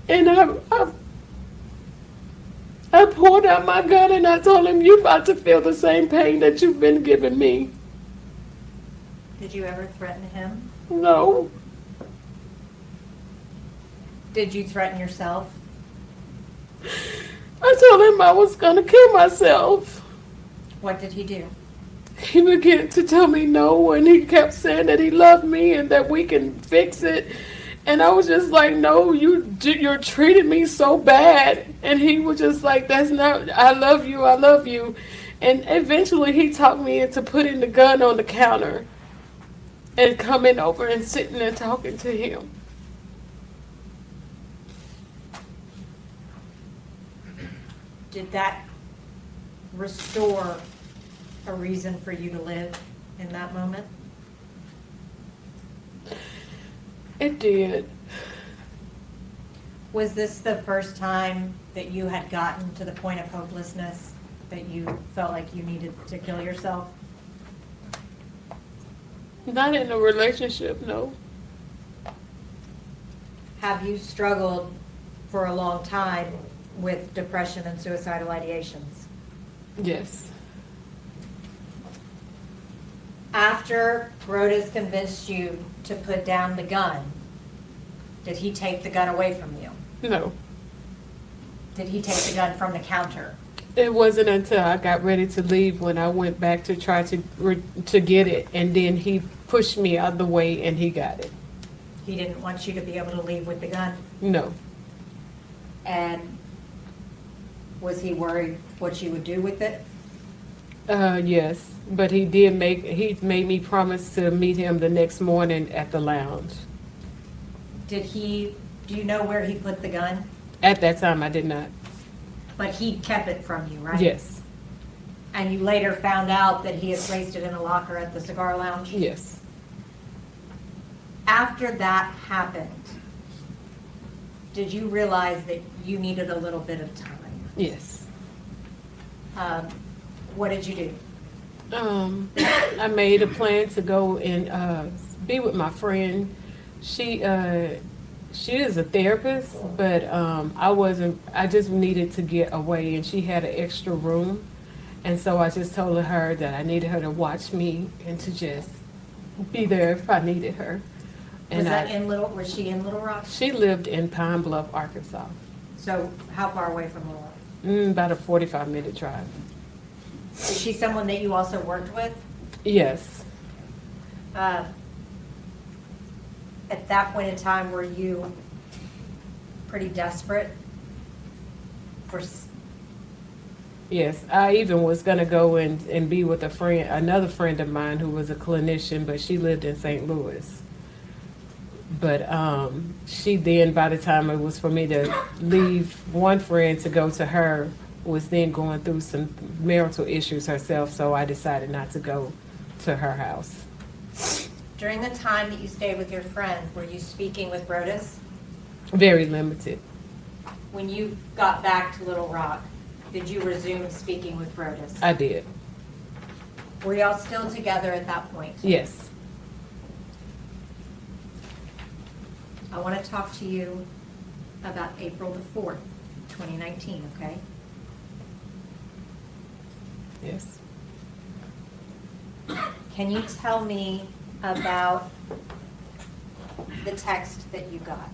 And I pulled out my gun and I told him, you about to feel the same pain that you've been giving me. Did you ever threaten him? No. Did you threaten yourself? I told him I was going to kill myself. What did he do? He began to tell me no, and he kept saying that he loved me and that we can fix it. And I was just like, no, you're treating me so bad. And he was just like, that's not, I love you, I love you. And eventually he talked me into putting the gun on the counter and coming over and sitting and talking to him. Did that restore a reason for you to live in that moment? It did. Was this the first time that you had gotten to the point of hopelessness, that you felt like you needed to kill yourself? Not in a relationship, no. Have you struggled for a long time with depression and suicidal ideations? Yes. After Rhoda's convinced you to put down the gun, did he take the gun away from you? No. Did he take the gun from the counter? It wasn't until I got ready to leave when I went back to try to get it, and then he pushed me out of the way and he got it. He didn't want you to be able to leave with the gun? No. And was he worried what you would do with it? Yes, but he made me promise to meet him the next morning at the lounge. Do you know where he put the gun? At that time, I did not. But he kept it from you, right? Yes. And you later found out that he had placed it in a locker at the cigar lounge? Yes. After that happened, did you realize that you needed a little bit of time? Yes. What did you do? I made a plan to go and be with my friend. She she is a therapist, but I wasn't. I just needed to get away, and she had an extra room, and so I just told her that I needed her to watch me and to just be there if I needed her. Was And that was she in Little Rock? she lived in Pine Bluff, Arkansas. So how far away from Little Rock? About a 45-minute drive. Is she someone that you also worked with? Yes. At that point in time, were you pretty desperate for? Yes, I even was gonna go and be with another friend of mine who was a clinician, but she lived in St. Louis. But she then, by the time it was for me to leave one friend to go to her, was then going through some marital issues herself, so I decided not to go to her house. During the time that you stayed with your friend, were you speaking with Brodus? Very limited. When you got back to Little Rock, did you resume speaking with Brodus? I did. Were y'all still together at that point? Yes. I want to talk to you about April the 4th, 2019, okay? Yes. Can you tell me about the text that you got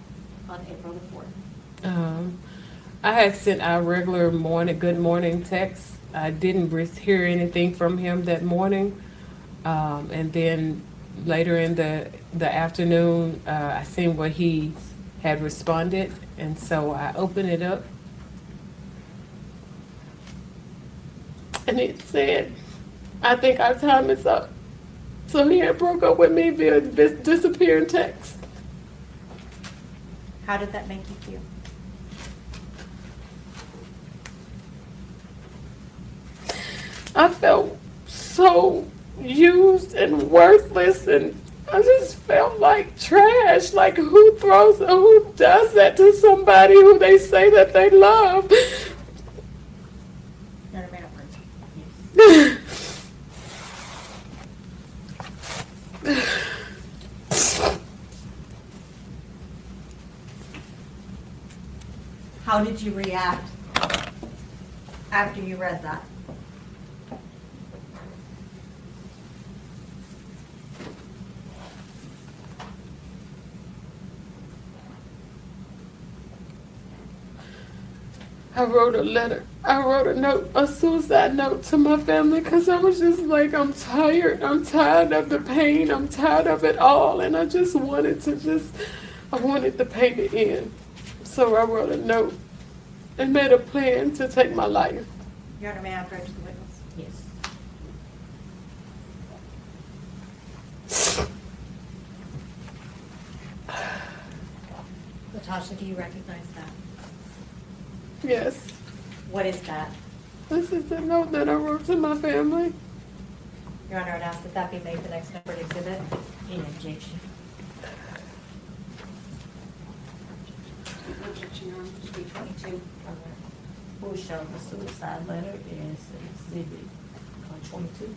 on April the 4th? I had sent our regular good morning text. I didn't hear anything from him that morning. And then later in the afternoon, I seen what he had responded. And so I opened it up. And it said, I think our time is up. So he had broke up with me via this disappearing text. How did that make you feel? I felt so used and worthless, and I just felt like trash. Like, who does that to somebody who they say that they love? Not a man. How did you react after you read that? I wrote a letter. I wrote a suicide note to my family because I was just like, I'm tired. I'm tired of the pain. I'm tired of it all. And I just wanted I wanted the pain to end. So I wrote a note and made a plan to take my life. Your Honor, may I approach the witness? Yes. Latasha, do you recognize that? Yes. What is that? This is the note that I wrote to my family. Your Honor, I'd ask that that be made the next numbered exhibit. Any objection? Objection, Your Honor, should be 22. Who showed the suicide letter is exhibit 22.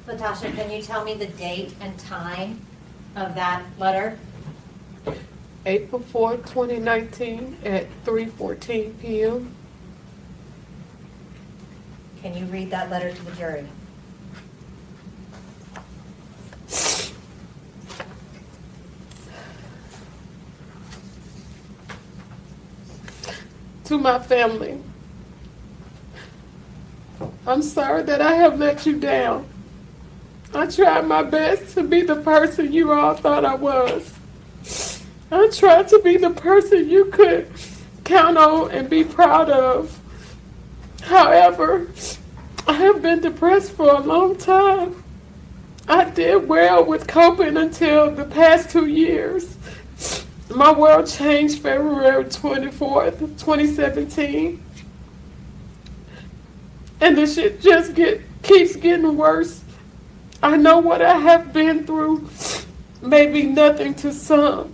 Latasha, can you tell me the date and time of that letter? April 4th, 2019 at 3:14 p.m. Can you read that letter to the jury? To my family, I'm sorry that I have let you down. I tried my best to be the person you all thought I was. I tried to be the person you could count on and be proud of. However, I have been depressed for a long time. I did well with coping until the past 2 years. My world changed February 24th, 2017. And the shit just keeps getting worse. I know what I have been through may be nothing to some,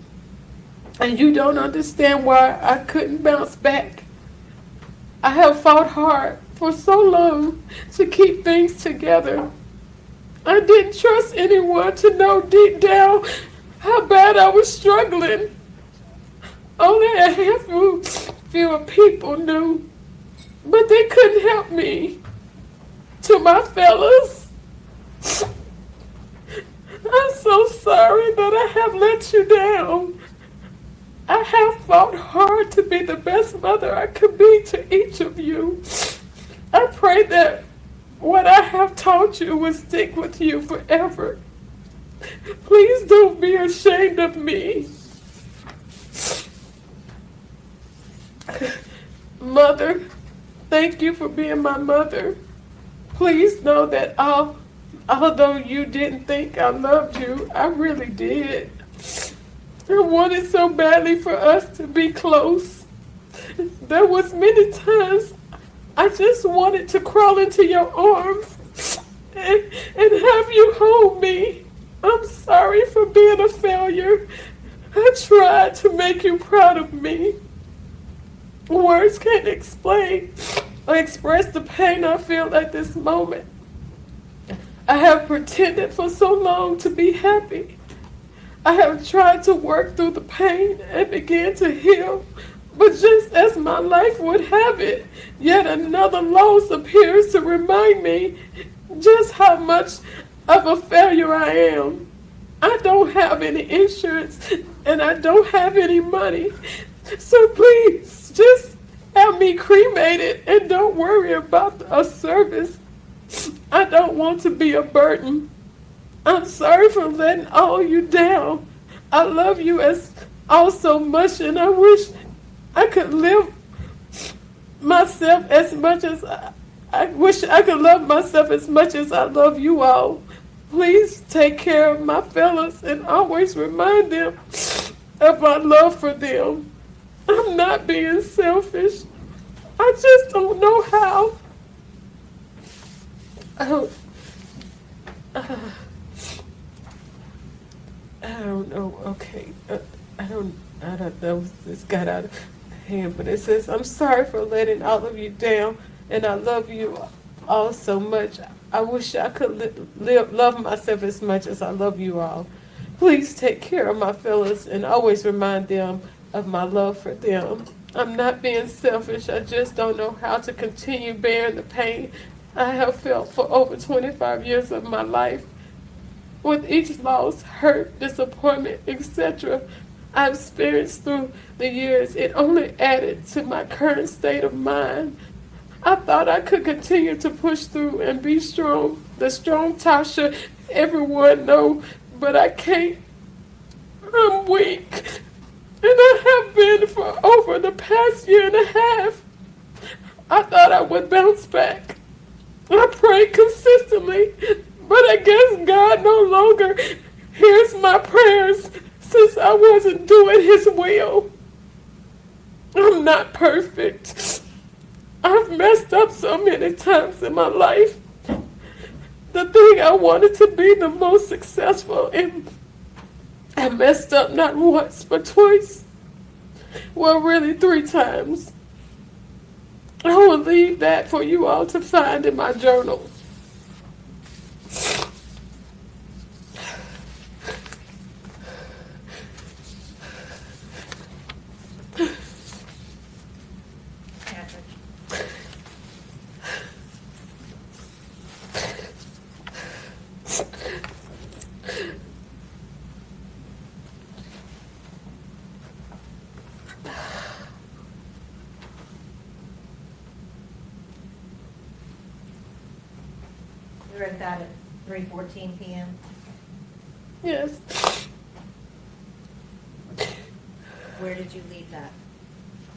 And you don't understand why I couldn't bounce back. I have fought hard for so long to keep things together. I didn't trust anyone to know deep down how bad I was struggling. Only a handful few people knew, but they couldn't help me. To my fellas, I'm so sorry that I have let you down. I have fought hard to be the best mother I could be to each of you. I pray that what I have taught you will stick with you forever. Please don't be ashamed of me. Mother, thank you for being my mother. Please know that although you didn't think I loved you, I really did. I wanted so badly for us to be close. There was many times I just wanted to crawl into your arms and have you hold me. I'm sorry for being a failure. I tried to make you proud of me. Words can't explain or express the pain I feel at this moment. I have pretended for so long to be happy. I have tried to work through the pain and begin to heal, but just as my life would have it, yet another loss appears to remind me just how much of a failure I am. I don't have any insurance and I don't have any money, so please just have me cremated and don't worry about a service. I don't want to be a burden. I'm sorry for letting all you down. I love you as all so much, and I wish I could live myself as much as I wish I could love myself as much as I love you all. Please take care of my fellas and always remind them of my love for them. I'm not being selfish. I just don't know how. I don't know. Okay, I don't know. This got out of hand, but it says, "I'm sorry for letting all of you down, and I love you all so much. I wish I could love myself as much as I love you all. Please take care of my fellas and always remind them of my love for them. I'm not being selfish. I just don't know how to continue bearing the pain I have felt for over 25 years of my life. With each loss, hurt, disappointment, etc. I've experienced through the years, it only added to my current state of mind. I thought I could continue to push through and be strong, the strong Tasha everyone know, but I can't. I'm weak, and I have been for over the past year and a half. I thought I would bounce back. I prayed consistently, but I guess God no longer hears my prayers since I wasn't doing His will. I'm not perfect. I've messed up so many times in my life. The thing I wanted to be the most successful in, I messed up not once but twice. Well, really 3 times. I will leave that for you all to find in my journals. You read that at 3:14 p.m. Yes. Where did you leave that?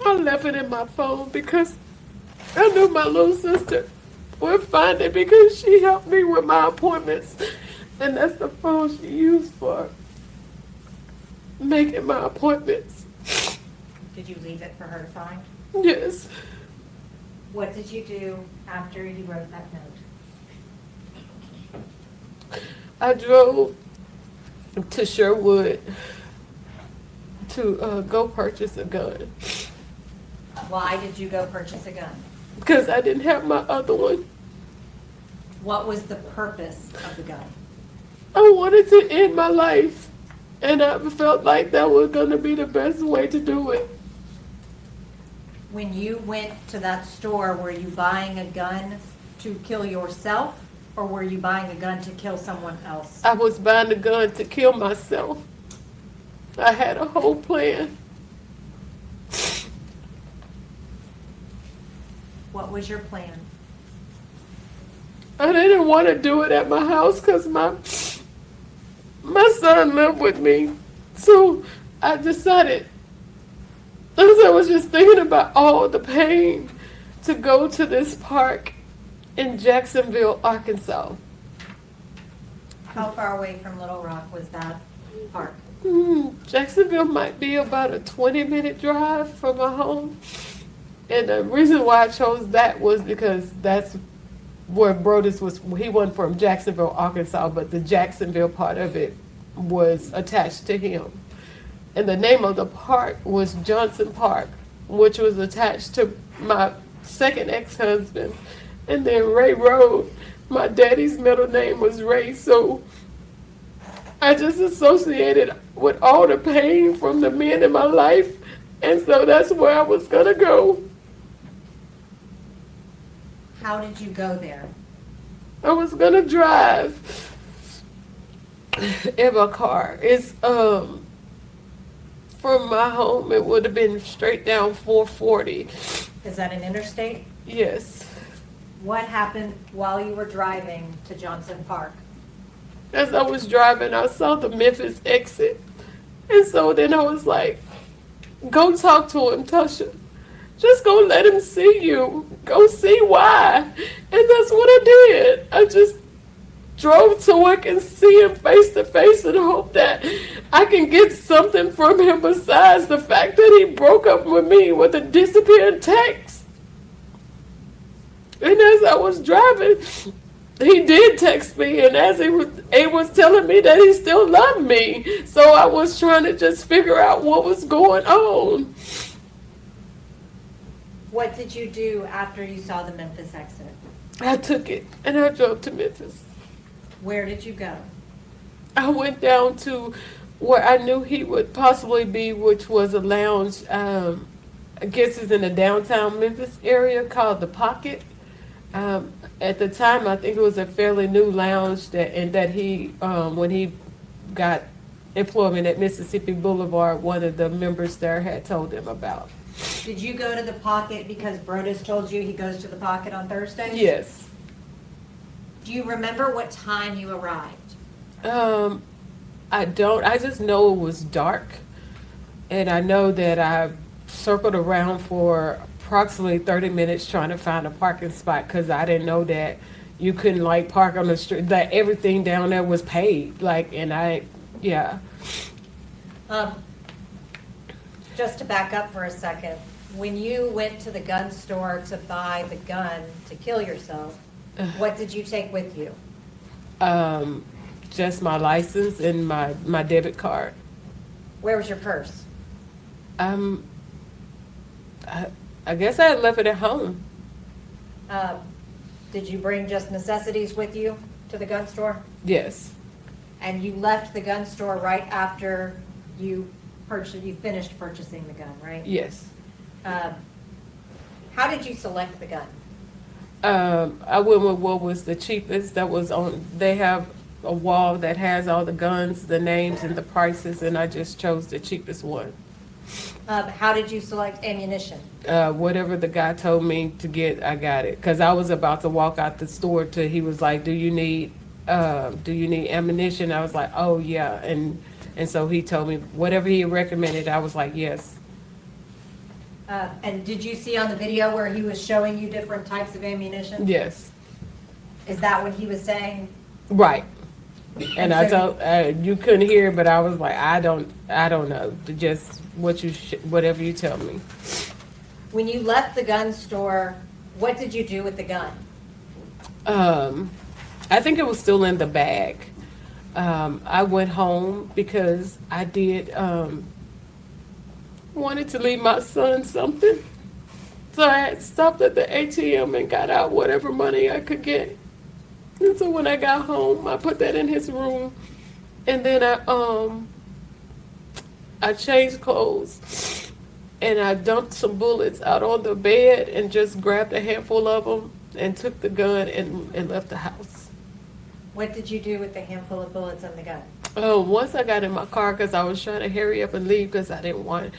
I left it in my phone because I knew my little sister would find it because she helped me with my appointments. And that's the phone she used for making my appointments. Did you leave it for her to find? Yes. What did you do after you wrote that note? I drove to Sherwood to go purchase a gun Why did you go purchase a gun? because I didn't have my other one. What was the purpose of the gun? I wanted to end my life, and I felt like that was going to be the best way to do it. When you went to that store, were you buying a gun to kill yourself, or were you buying a gun to kill someone else? I was buying a gun to kill myself. I had a whole plan. What was your plan? I didn't want to do it at my house because my son lived with me. So I decided, as I was just thinking about all the pain, to go to this park in Jacksonville, Arkansas. How far away from Little Rock was that park? Jacksonville might be about a 20-minute drive from my home. And the reason why I chose that was because that's where Brodus was. He wasn't from Jacksonville, Arkansas, but the Jacksonville part of it was attached to him. And the name of the park was Johnson Park, which was attached to my second ex-husband. And then Ray Road, my daddy's middle name was Ray, so I just associated with all the pain from the men in my life, and so that's where I was gonna go. How did you go there? I was gonna drive in my car. It's from my home. It would have been straight down 440. Is that an interstate? Yes. What happened while you were driving to Johnson Park? As I was driving, I saw the Memphis exit, and so then I was like, "Go talk to him, Tasha. Just go let him see you. Go see why." And that's what I did. I just drove so I can see him face to face and hope that I can get something from him besides the fact that he broke up with me with a disappearing text. And as I was driving, he did text me, and as he was telling me that he still loved me. So I was trying to just figure out what was going on. What did you do after you saw the Memphis exit? I took it and I drove to Memphis. Where did you go? I went down to where I knew he would possibly be, which was a lounge. I guess it's in the downtown Memphis area called The Pocket. At the time, I think it was a fairly new lounge that he, when he got employment at Mississippi Boulevard, one of the members there had told him about. Did you go to the Pocket because Brodus told you he goes to the Pocket on Thursdays? Yes. Do you remember what time you arrived? I don't. I just know it was dark, and I know that I circled around for approximately 30 minutes trying to find a parking spot because I didn't know that you couldn't like park on the street. That everything down there was paid. Yeah. Just to back up for a second, when you went to the gun store to buy the gun to kill yourself, what did you take with you? Just my license and my debit card. Where was your purse? I guess I had left it at home. Did you bring just necessities with you to the gun store? Yes. And you left the gun store right after you finished purchasing the gun, right? Yes. How did you select the gun? I went with what was the cheapest that was on. They have a wall that has all the guns, the names, and the prices, and I just chose the cheapest one. How did you select ammunition? Whatever the guy told me to get, I got it. Cause I was about to walk out the store till he was like, do you need ammunition? I was like, oh yeah. And so he told me whatever he recommended, I was like, yes. And did you see on the video where he was showing you different types of ammunition? Yes. Is that what he was saying? Right. And I so told, you couldn't hear, but I was like, I don't know. Just whatever you tell me. When you left the gun store, what did you do with the gun? I think it was still in the bag. I went home because I did wanted to leave my son something. So I had stopped at the ATM and got out whatever money I could get. And so when I got home, I put that in his room. And then I changed clothes and I dumped some bullets out on the bed and just grabbed a handful of them and took the gun and left the house. What did you do with the handful of bullets in the gun? Once I got in my car, because I was trying to hurry up and leave because I didn't want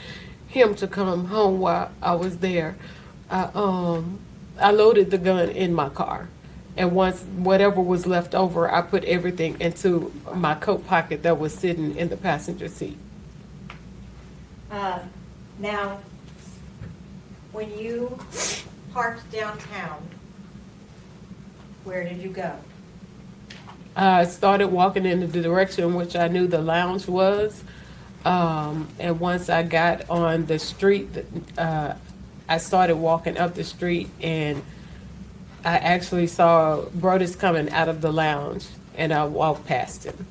him to come home while I was there, I loaded the gun in my car. And once whatever was left over, I put everything into my coat pocket that was sitting in the passenger seat. Now, when you parked downtown, where did you go? I started walking in the direction in which I knew the lounge was. And once I got on the street, I started walking up the street and I actually saw Brodus coming out of the lounge and I walked past him.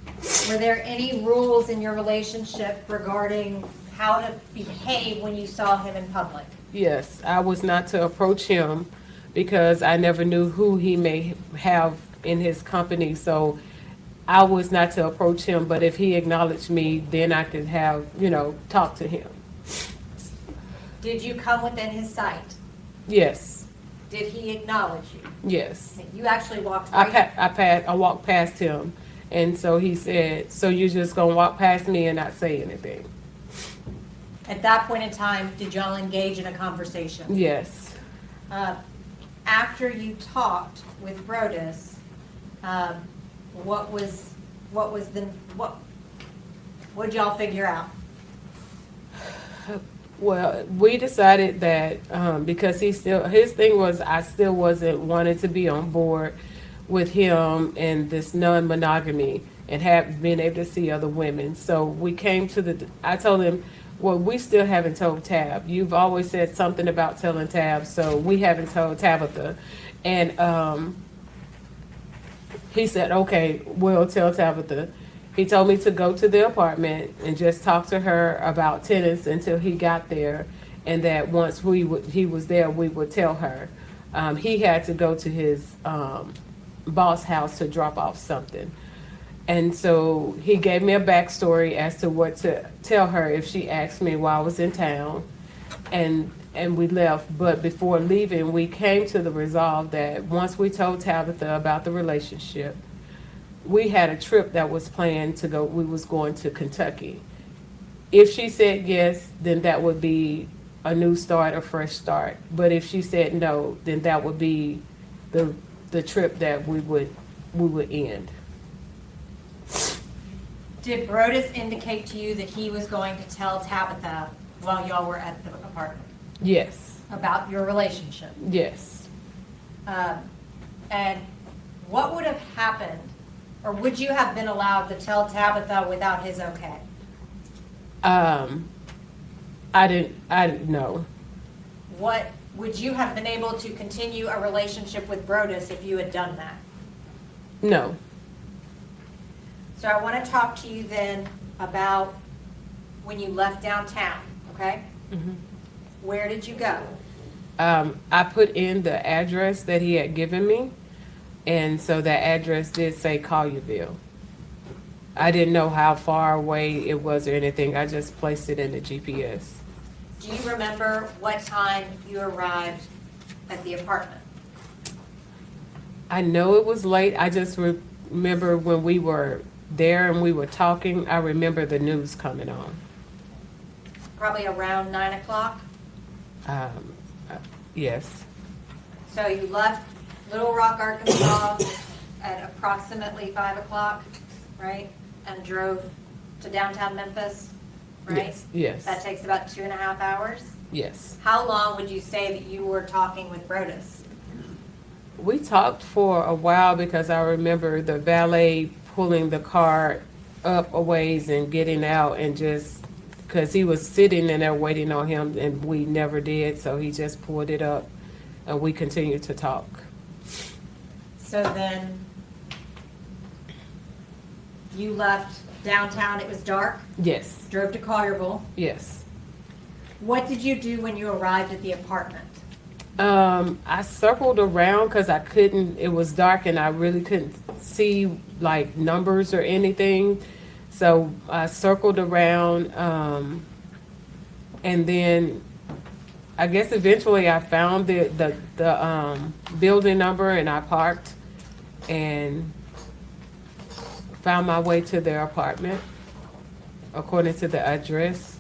Were there any rules in your relationship regarding how to behave when you saw him in public? Yes, I was not to approach him because I never knew who he may have in his company. So I was not to approach him, but if he acknowledged me, then I could have, talk to him. Did you come within his sight? Yes, Did he acknowledge you? yes. You actually walked right. I walked past him, and so he said, "So you're just gonna walk past me and not say anything?" At that point in time, did y'all engage in a conversation? Yes. After you talked with Brodus, what'd y'all figure out? Well, we decided that because his thing was I still wasn't wanting to be on board with him and this non-monogamy and have been able to see other women. So we came to I told him, well, we still haven't told Tab. You've always said something about telling Tab, so we haven't told Tabitha. And he said, okay, we'll tell Tabitha. He told me to go to the apartment and just talk to her about tennis until he got there, and that once he was there, we would tell her. He had to go to his boss house to drop off something. And so he gave me a backstory as to what to tell her if she asked me while I was in town, and we left. But before leaving, we came to the resolve that once we told Tabitha about the relationship, we had a trip that was planned to go. We was going to Kentucky. If she said yes, then that would be a new start, a fresh start. But if she said no, then that would be the trip that we would end. Did Brodus indicate to you that he was going to tell Tabitha while y'all were at the apartment Yes. about your relationship? Yes. And what would have happened, or would you have been allowed to tell Tabitha without his okay? I didn't know. What, would you have been able to continue a relationship with Brodus if you had done that? No. So I want to talk to you then about when you left downtown, okay? Mm-hmm. Where did you go? I put in the address that he had given me, and so that address did say Collierville. I didn't know how far away it was or anything. I just placed it in the GPS. Do you remember what time you arrived at the apartment? I know it was late. I just remember when we were there and we were talking, I remember the news coming on. Probably around 9 o'clock? Yes. So you left Little Rock, Arkansas at approximately 5 o'clock, right? And drove to downtown Memphis, right? Yes. That takes about 2.5 hours? Yes. How long would you say that you were talking with Brodus? We talked for a while because I remember the valet pulling the car up a ways and getting out, and just because he was sitting in there waiting on him and we never did, so he just pulled it up and we continued to talk. So then you left downtown, it was dark, Yes. drove to Collierville. Yes. What did you do when you arrived at the apartment? I circled around because I couldn't, it was dark and I really couldn't see like numbers or anything. So I circled around, and then I guess eventually I found the building number and I parked and found my way to their apartment according to the address.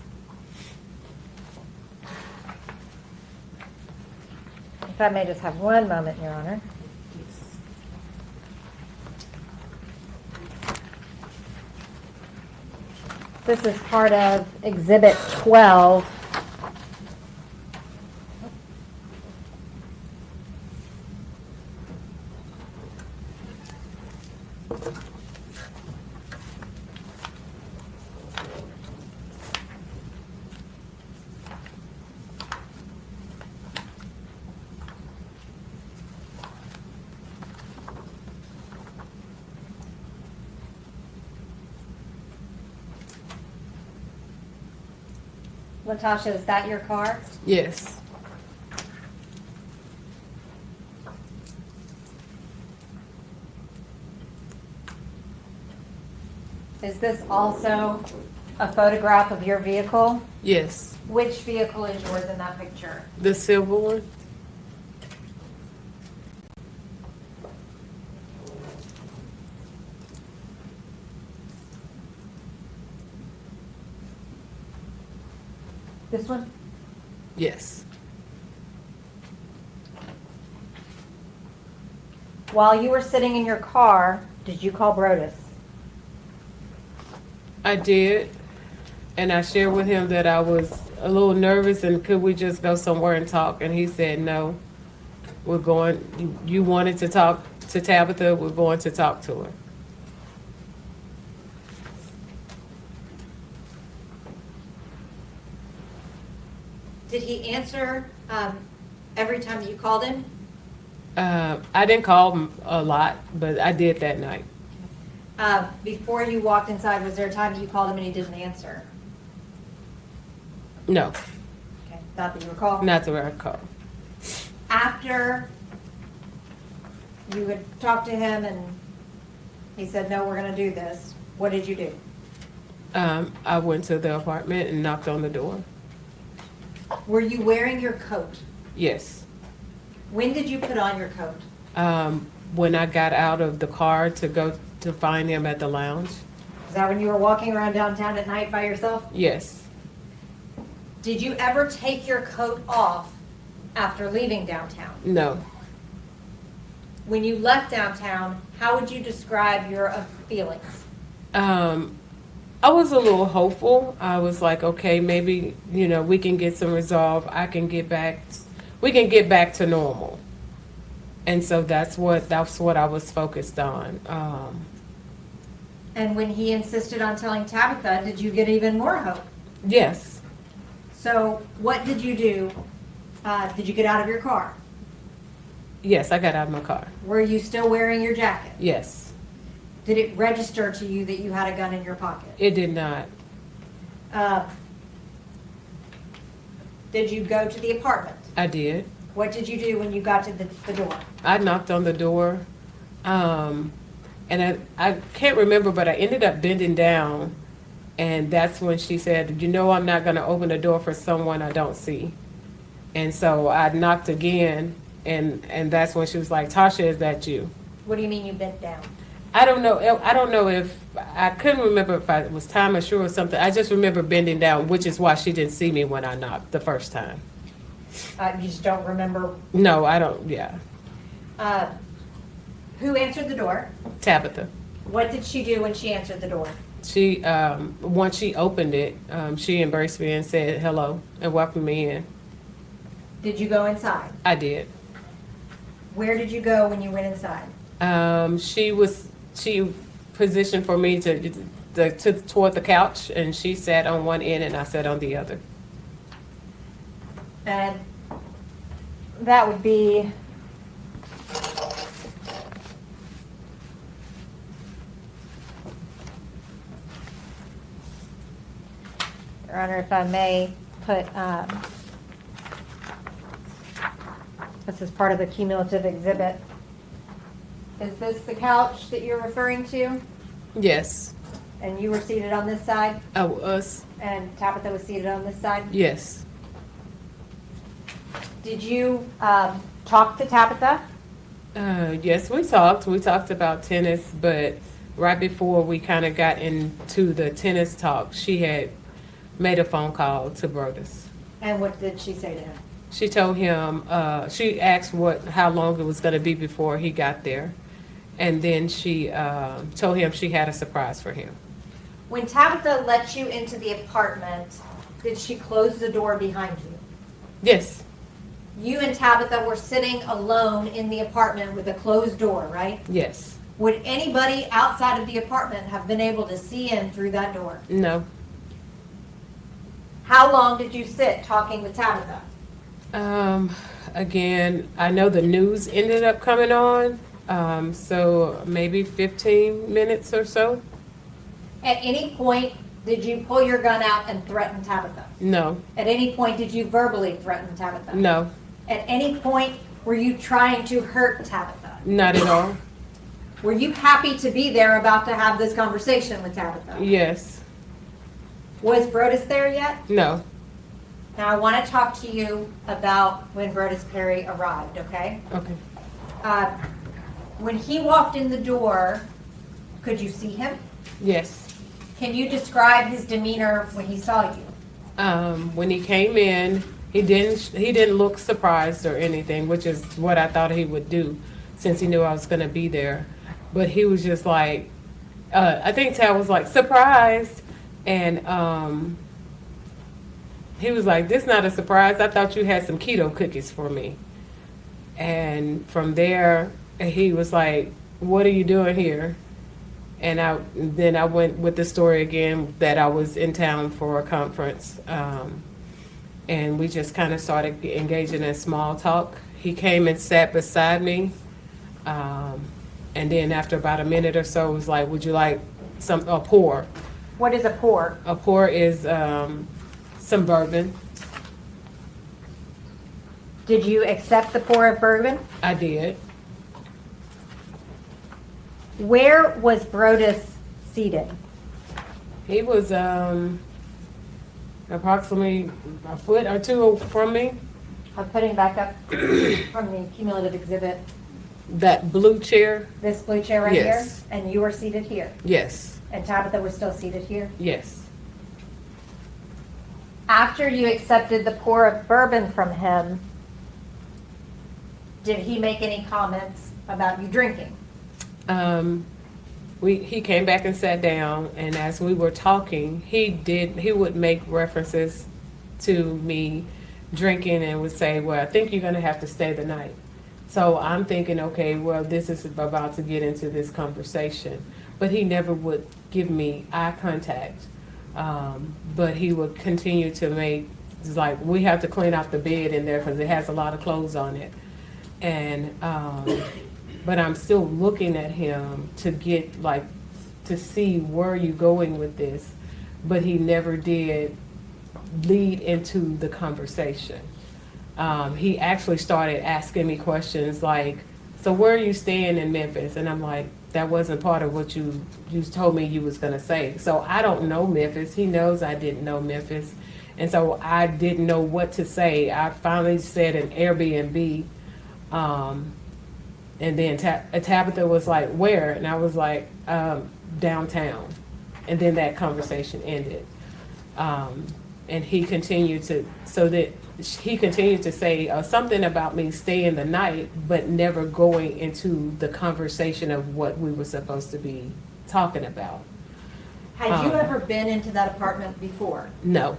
If I may just have one moment, Your Honor. This is part of Exhibit 12. Latasha, is that your car? Yes. Is this also a photograph of your vehicle? Yes. Which vehicle is yours in that picture? The silver one? This one? Yes. While you were sitting in your car, did you call Brodus? I did. And I shared with him that I was a little nervous and could we just go somewhere and talk? And he said, no, we're going, you wanted to talk to Tabitha, we're going to talk to her. Did he answer every time you called him? I didn't call him a lot, but I did that night. Before you walked inside, was there a time that you called him and he didn't answer? No, Okay, not that you recall. not that I recall. After you had talked to him and he said, no, we're gonna do this, what did you do? I went to the apartment and knocked on the door. Were you wearing your coat? Yes. When did you put on your coat? When I got out of the car to go to find him at the lounge. Is that when you were walking around downtown at night by yourself? Yes. Did you ever take your coat off after leaving downtown? No. When you left downtown, how would you describe your feelings? I was a little hopeful. I was like, okay, maybe, we can get some resolve. We can get back to normal. And so that's what I was focused on. And when he insisted on telling Tabitha, did you get even more hope? Yes. So what did you do? Did you get out of your car? Yes, I got out of my car. Were you still wearing your jacket? Yes. Did it register to you that you had a gun in your pocket? It did not. Did you go to the apartment? I did. What did you do when you got to the door? I knocked on the door. And I can't remember, but I ended up bending down. And that's when she said, I'm not going to open the door for someone I don't see. And so I knocked again. And that's when she was like, Tasha, is that you? What do you mean you bent down? I don't know if, I couldn't remember if it was time or sure or something. I just remember bending down, which is why she didn't see me when I knocked the first time. You just don't remember? No, I don't, yeah. Who answered the door? Tabitha. What did she do when she answered the door? She, once she opened it, she embraced me and said hello and welcomed me in. Did you go inside? I did. Where did you go when you went inside? She positioned for me toward the couch, and she sat on one end and I sat on the other. And that would be Your Honor, if I may put, this is part of the cumulative exhibit. Is this the couch that you're referring to? Yes. And you were seated on this side, Oh, us? and Tabitha was seated on this side? Yes. Did you talk to Tabitha? Yes, we talked. We talked about tennis, but right before we kind of got into the tennis talk, she had made a phone call to Brodus. And what did she say to him? She told him, she asked how long it was going to be before he got there. And then she told him she had a surprise for him. When Tabitha let you into the apartment, did she close the door behind you? Yes. You and Tabitha were sitting alone in the apartment with a closed door, right? Yes. Would anybody outside of the apartment have been able to see in through that door? No. How long did you sit talking with Tabitha? Again, I know the news ended up coming on, so maybe 15 minutes or so. At any point, did you pull your gun out and threaten Tabitha? No. At any point, did you verbally threaten Tabitha? No. At any point, were you trying to hurt Tabitha? Not at all. Were you happy to be there about to have this conversation with Tabitha? Yes. Was Brodus there yet? No. Now, I want to talk to you about when Brodus Perry arrived, okay? Okay. When he walked in the door, could you see him? Yes. Can you describe his demeanor when he saw you? When he came in, he didn't look surprised or anything, which is what I thought he would do since he knew I was going to be there. But he was just like, I think Tab was like surprised, and he was like, "This not a surprise. I thought you had some keto cookies for me." And from there, he was like, "What are you doing here?" And then I went with the story again that I was in town for a conference, and we just kind of started engaging in small talk. He came and sat beside me, and then after about a minute or so, was like, "Would you like a pour?" What is a pour? A pour is some bourbon. Did you accept the pour of bourbon? I did. Where was Brodus seated? He was approximately a foot or two from me. I'm putting back up from the cumulative exhibit. That blue chair. This blue chair right Yes. here? And you were seated here? Yes. And Tabitha was still seated here? Yes. After you accepted the pour of bourbon from him, did he make any comments about you drinking? He came back and sat down, and as we were talking, he would make references to me drinking and would say, "Well, I think you're going to have to stay the night." So I'm thinking, okay, well, this is about to get into this conversation. But he never would give me eye contact. But he would continue to make, it's like, we have to clean out the bed in there because it has a lot of clothes on it. And, but I'm still looking at him to get, like, to see where are you going with this. But he never did lead into the conversation. He actually started asking me questions like, "So where are you staying in Memphis?" And I'm like, that wasn't part of what you told me you was gonna say. So I don't know Memphis. He knows I didn't know Memphis. And so I didn't know what to say. I finally said an Airbnb. And then Tabitha was like, "Where?" And I was like, "Downtown." And then that conversation ended. And he continued to say something about me staying the night, but never going into the conversation of what we were supposed to be talking about. Had you ever been into that apartment before? No.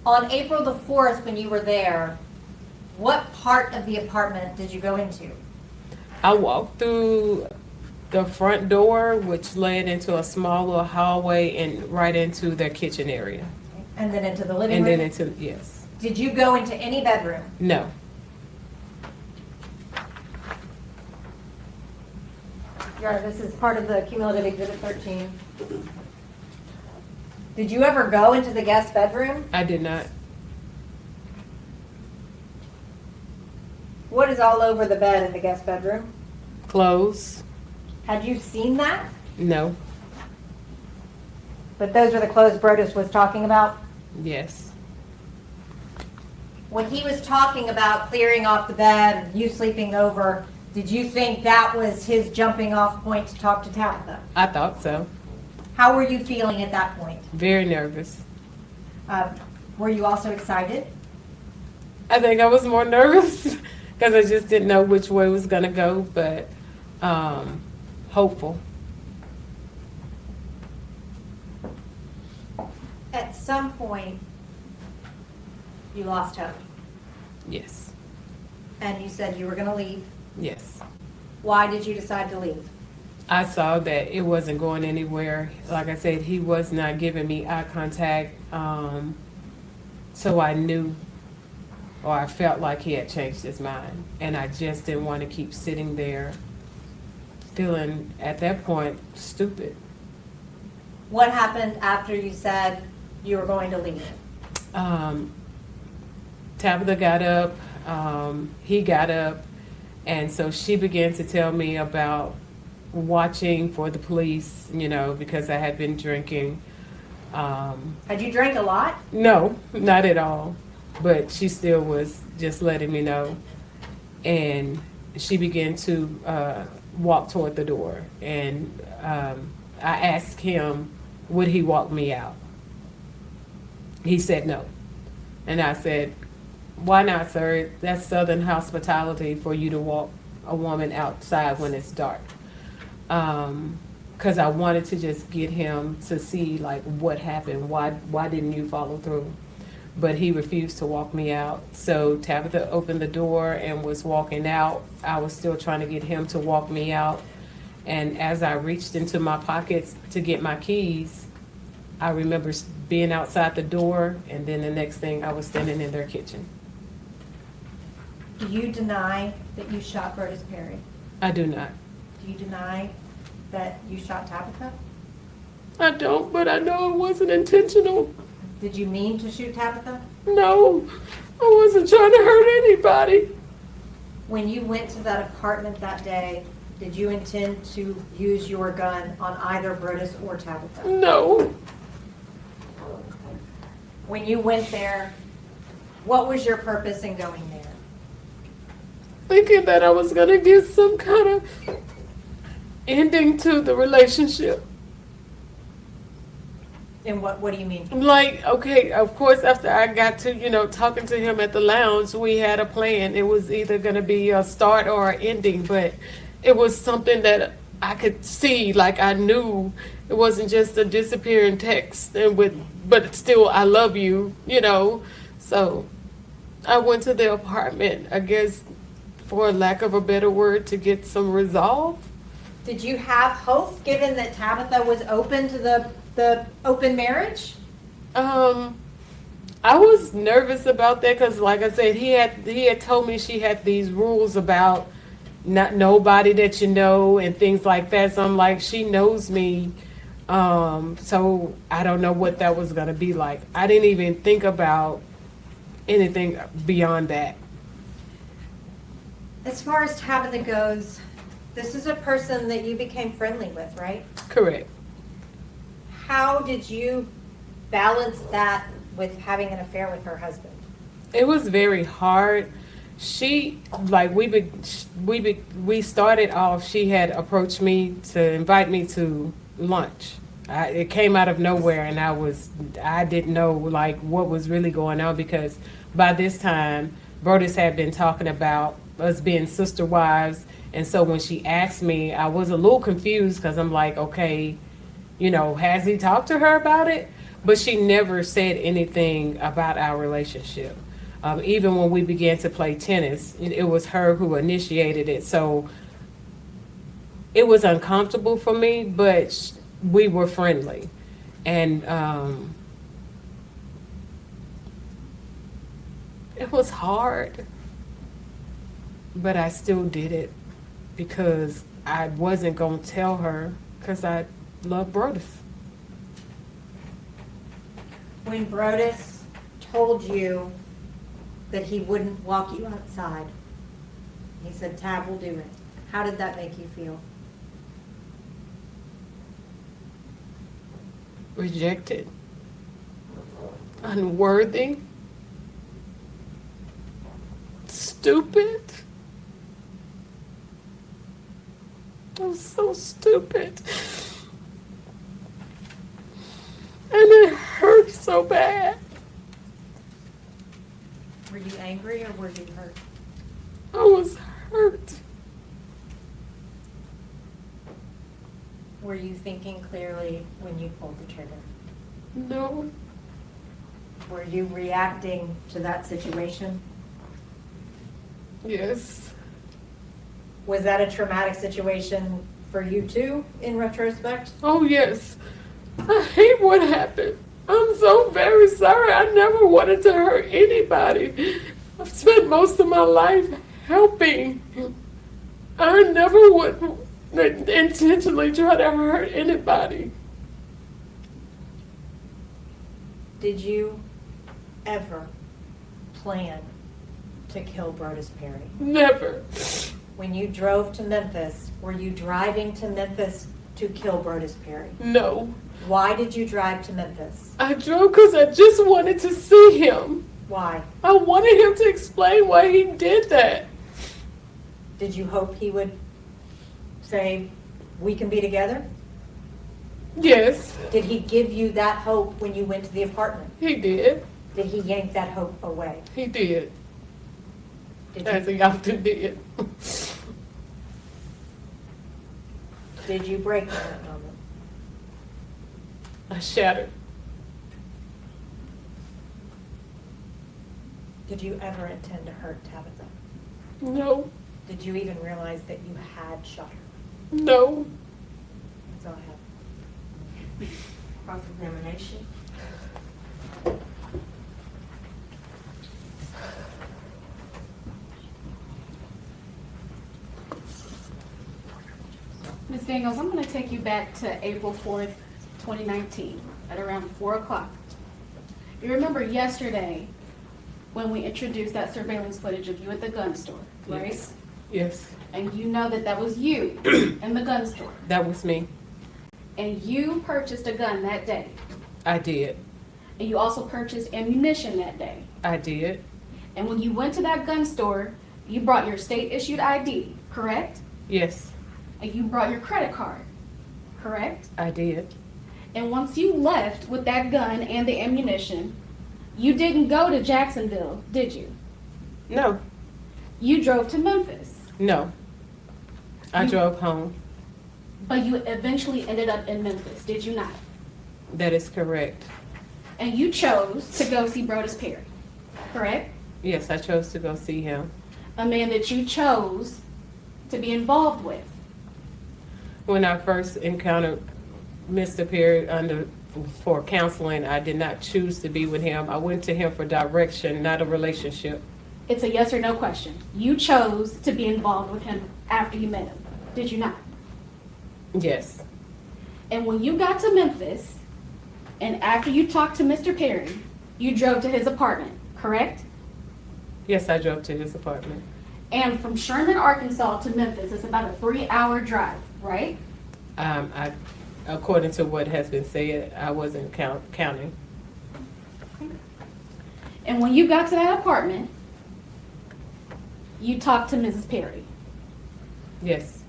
On April the 4th, when you were there, what part of the apartment did you go into? I walked through the front door, which led into a small little hallway and right into their kitchen area. And then into the living And room? then into, yes. Did you go into any bedroom? No. Your Honor, this is part of the cumulative exhibit 13. Did you ever go into the guest bedroom? I did not. What is all over the bed in the guest bedroom? Clothes? Had you seen that? No. But those are the clothes Brodus was talking about? Yes. When he was talking about clearing off the bed and you sleeping over, did you think that was his jumping off point to talk to Tabitha? I thought so. How were you feeling at that point? Very nervous. Were you also excited? I think I was more nervous because I just didn't know which way it was going to go, but hopeful. At some point, you lost hope. Yes. And you said you were going to leave. Yes. Why did you decide to leave? I saw that it wasn't going anywhere. Like I said, he was not giving me eye contact. So I knew, or I felt like he had changed his mind. And I just didn't want to keep sitting there feeling, at that point, stupid. What happened after you said you were going to leave? Tabitha got up, he got up, and so she began to tell me about watching for the police, because I had been drinking. Had you drank a lot? No, not at all. But she still was just letting me know. And she began to walk toward the door. And I asked him, would he walk me out? He said no. And I said, why not, sir? That's Southern hospitality for you to walk a woman outside when it's dark. Because I wanted to just get him to see like what happened. Why didn't you follow through? But he refused to walk me out. So Tabitha opened the door and was walking out. I was still trying to get him to walk me out. And as I reached into my pockets to get my keys, I remember being outside the door, and then the next thing I was standing in their kitchen. Do you deny that you shot Brodus Perry? I do not. Do you deny that you shot Tabitha? I don't, but I know it wasn't intentional. Did you mean to shoot Tabitha? No, I wasn't trying to hurt anybody. When you went to that apartment that day, did you intend to use your gun on either Brodus or Tabitha? No. When you went there, what was your purpose in going there? Thinking that I was going to get some kind of ending to the relationship. And what do you mean? Like, okay, of course, after I got to, talking to him at the lounge, we had a plan. It was either going to be a start or an ending, but it was something that I could see, like I knew it wasn't just a disappearing text, but still, I love you, So I went to the apartment, I guess, for lack of a better word, to get some resolve. Did you have hope, given that Tabitha was open to the open marriage? I was nervous about that because, like I said, he had told me she had these rules about not nobody that you know and things like that. So I'm like, she knows me. So I don't know what that was gonna be like. I didn't even think about anything beyond that. As far as Tabitha goes, this is a person that you became friendly with, right? Correct. How did you balance that with having an affair with her husband? It was very hard. She, like, we started off, she had approached me to invite me to lunch. It came out of nowhere, and I didn't know, like, what was really going on, because by this time, Brodus had been talking about us being sister wives, and so when she asked me, I was a little confused, because I'm like, okay, has he talked to her about it? But she never said anything about our relationship. Even when we began to play tennis, it was her who initiated it. So it was uncomfortable for me, but we were friendly. And it was hard, but I still did it because I wasn't going to tell her because I love Brodus. When Brodus told you that he wouldn't walk you outside, He said, Tab will do it. How did that make you feel? Rejected, unworthy, stupid. I was so stupid. And it hurt so bad. Were you angry or were you hurt? I was hurt. Were you thinking clearly when you pulled the trigger? No, Were you reacting to that situation? yes, Was that a traumatic situation for you too, in retrospect? oh yes. I hate what happened. I'm so very sorry. I never wanted to hurt anybody. I've spent most of my life helping. I never would intentionally try to hurt anybody. Did you ever plan to kill Brodus Perry? Never. When you drove to Memphis, were you driving to Memphis to kill Brodus Perry? No. Why did you drive to Memphis? I drove because I just wanted to see him. Why? I wanted him to explain why he did that. Did you hope he would say, we can be together? Yes, Did he give you that hope when you went to the apartment? he did. Did he yank that hope away? He did. Did As you, he often did. did you break in that moment? I shattered. Did you ever intend to hurt Tabitha? No, Did you even realize that you had shot her? no. That's all I have. Cross-examination. Ms. Daniels, I'm going to take you back to April 4th, 2019, at around 4 o'clock. You remember yesterday when we introduced that surveillance footage of you at the gun store, right? Yes. Yes, And you know that that was you in the gun store. that was me. And you purchased a gun that day. I did. And you also purchased ammunition that day. I did. And when you went to that gun store, you brought your state-issued ID, correct? Yes, And you brought your credit card, correct? I did. And once you left with that gun and the ammunition, you didn't go to Jacksonville, did you? No, You drove to Memphis, no. I You- drove home. but you eventually ended up in Memphis, did you not? That is correct. And you chose to go see Brodus Perry, correct? Yes, I chose to go see him. A man that you chose to be involved with. When I first encountered Mr. Perry for counseling, I did not choose to be with him. I went to him for direction, not a relationship. It's a yes or no question. You chose to be involved with him after you met him, did you not? Yes, And when you got to Memphis, and after you talked to Mr. Perry, you drove to his apartment, correct? yes, I drove to his apartment. And from Sherman, Arkansas to Memphis, it's about a 3-hour drive, right? According to what has been said, I wasn't counting. And when you got to that apartment, you talked to Mrs. Perry. Yes,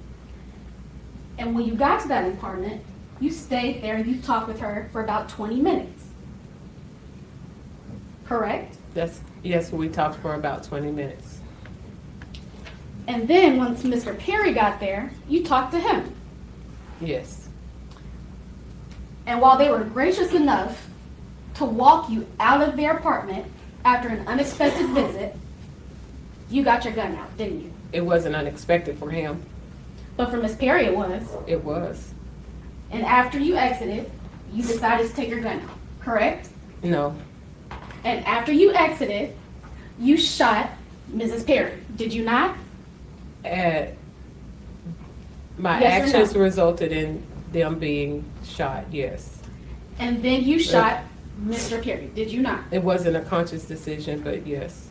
And when you got to that apartment, you stayed there and you talked with her for about 20 minutes. Correct? yes, we talked for about 20 minutes. And then once Mr. Perry got there, you talked to him. Yes, And while they were gracious enough to walk you out of their apartment after an unexpected visit, you got your gun out, didn't you? it wasn't unexpected for him. But for Miss Perry it was. It was. And after you exited, you decided to take your gun out, correct? No, And after you exited, you shot Mrs. Perry, did you not? my Yes or no? actions resulted in them being shot, yes. And then you shot Mr. Perry, did you not? It wasn't a conscious decision, but yes.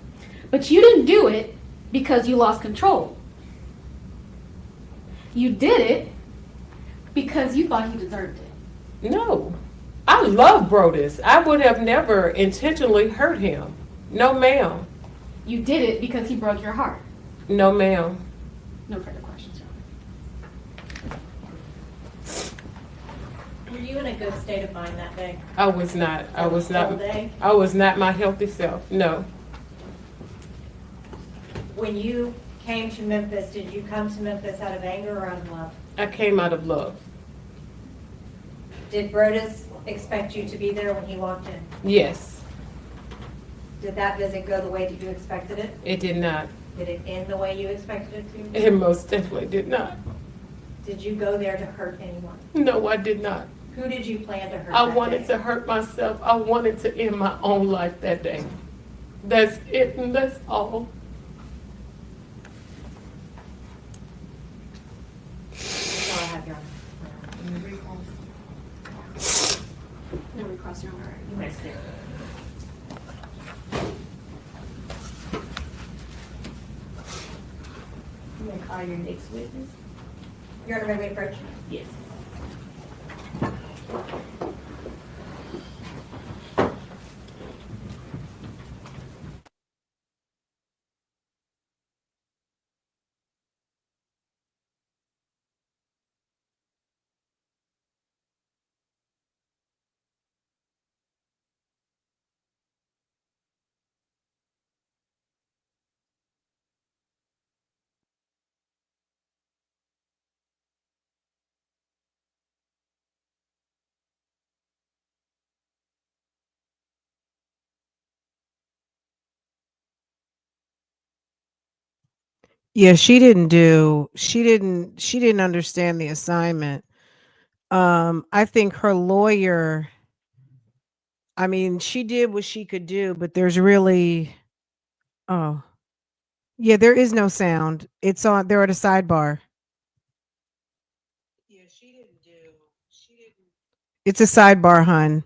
But you didn't do it because you lost control, You did it because you thought he deserved it. No. I love Brodus. I would have never intentionally hurt him. No, ma'am. You did it because he broke your heart. No, ma'am. No further questions, Your Honor. Were you in a good state of mind that day? I was not. I was All not. day? I was not my healthy self. No. When you came to Memphis, did you come to Memphis out of anger or out of love? I came out of love. Did Brodus expect you to be there when he walked in? Yes. Did that visit go the way that you expected it? It did not. Did it end the way you expected it to? It most definitely did not. Did you go there to hurt anyone? No, I did not. Who did you plan to hurt I that wanted day? to hurt myself. I wanted to end my own life that day. That's it, and that's all. That's all I have, Your Honor. No recross, Your Honor. You may stay. You may call your next witness? Your Honor, may we approach? Yes. Yeah, she didn't understand the assignment. I think her lawyer, I mean, she did what she could do, but there's really, oh, yeah, there is no sound. It's on, they're at a sidebar. Yeah, she didn't. It's a sidebar, hun.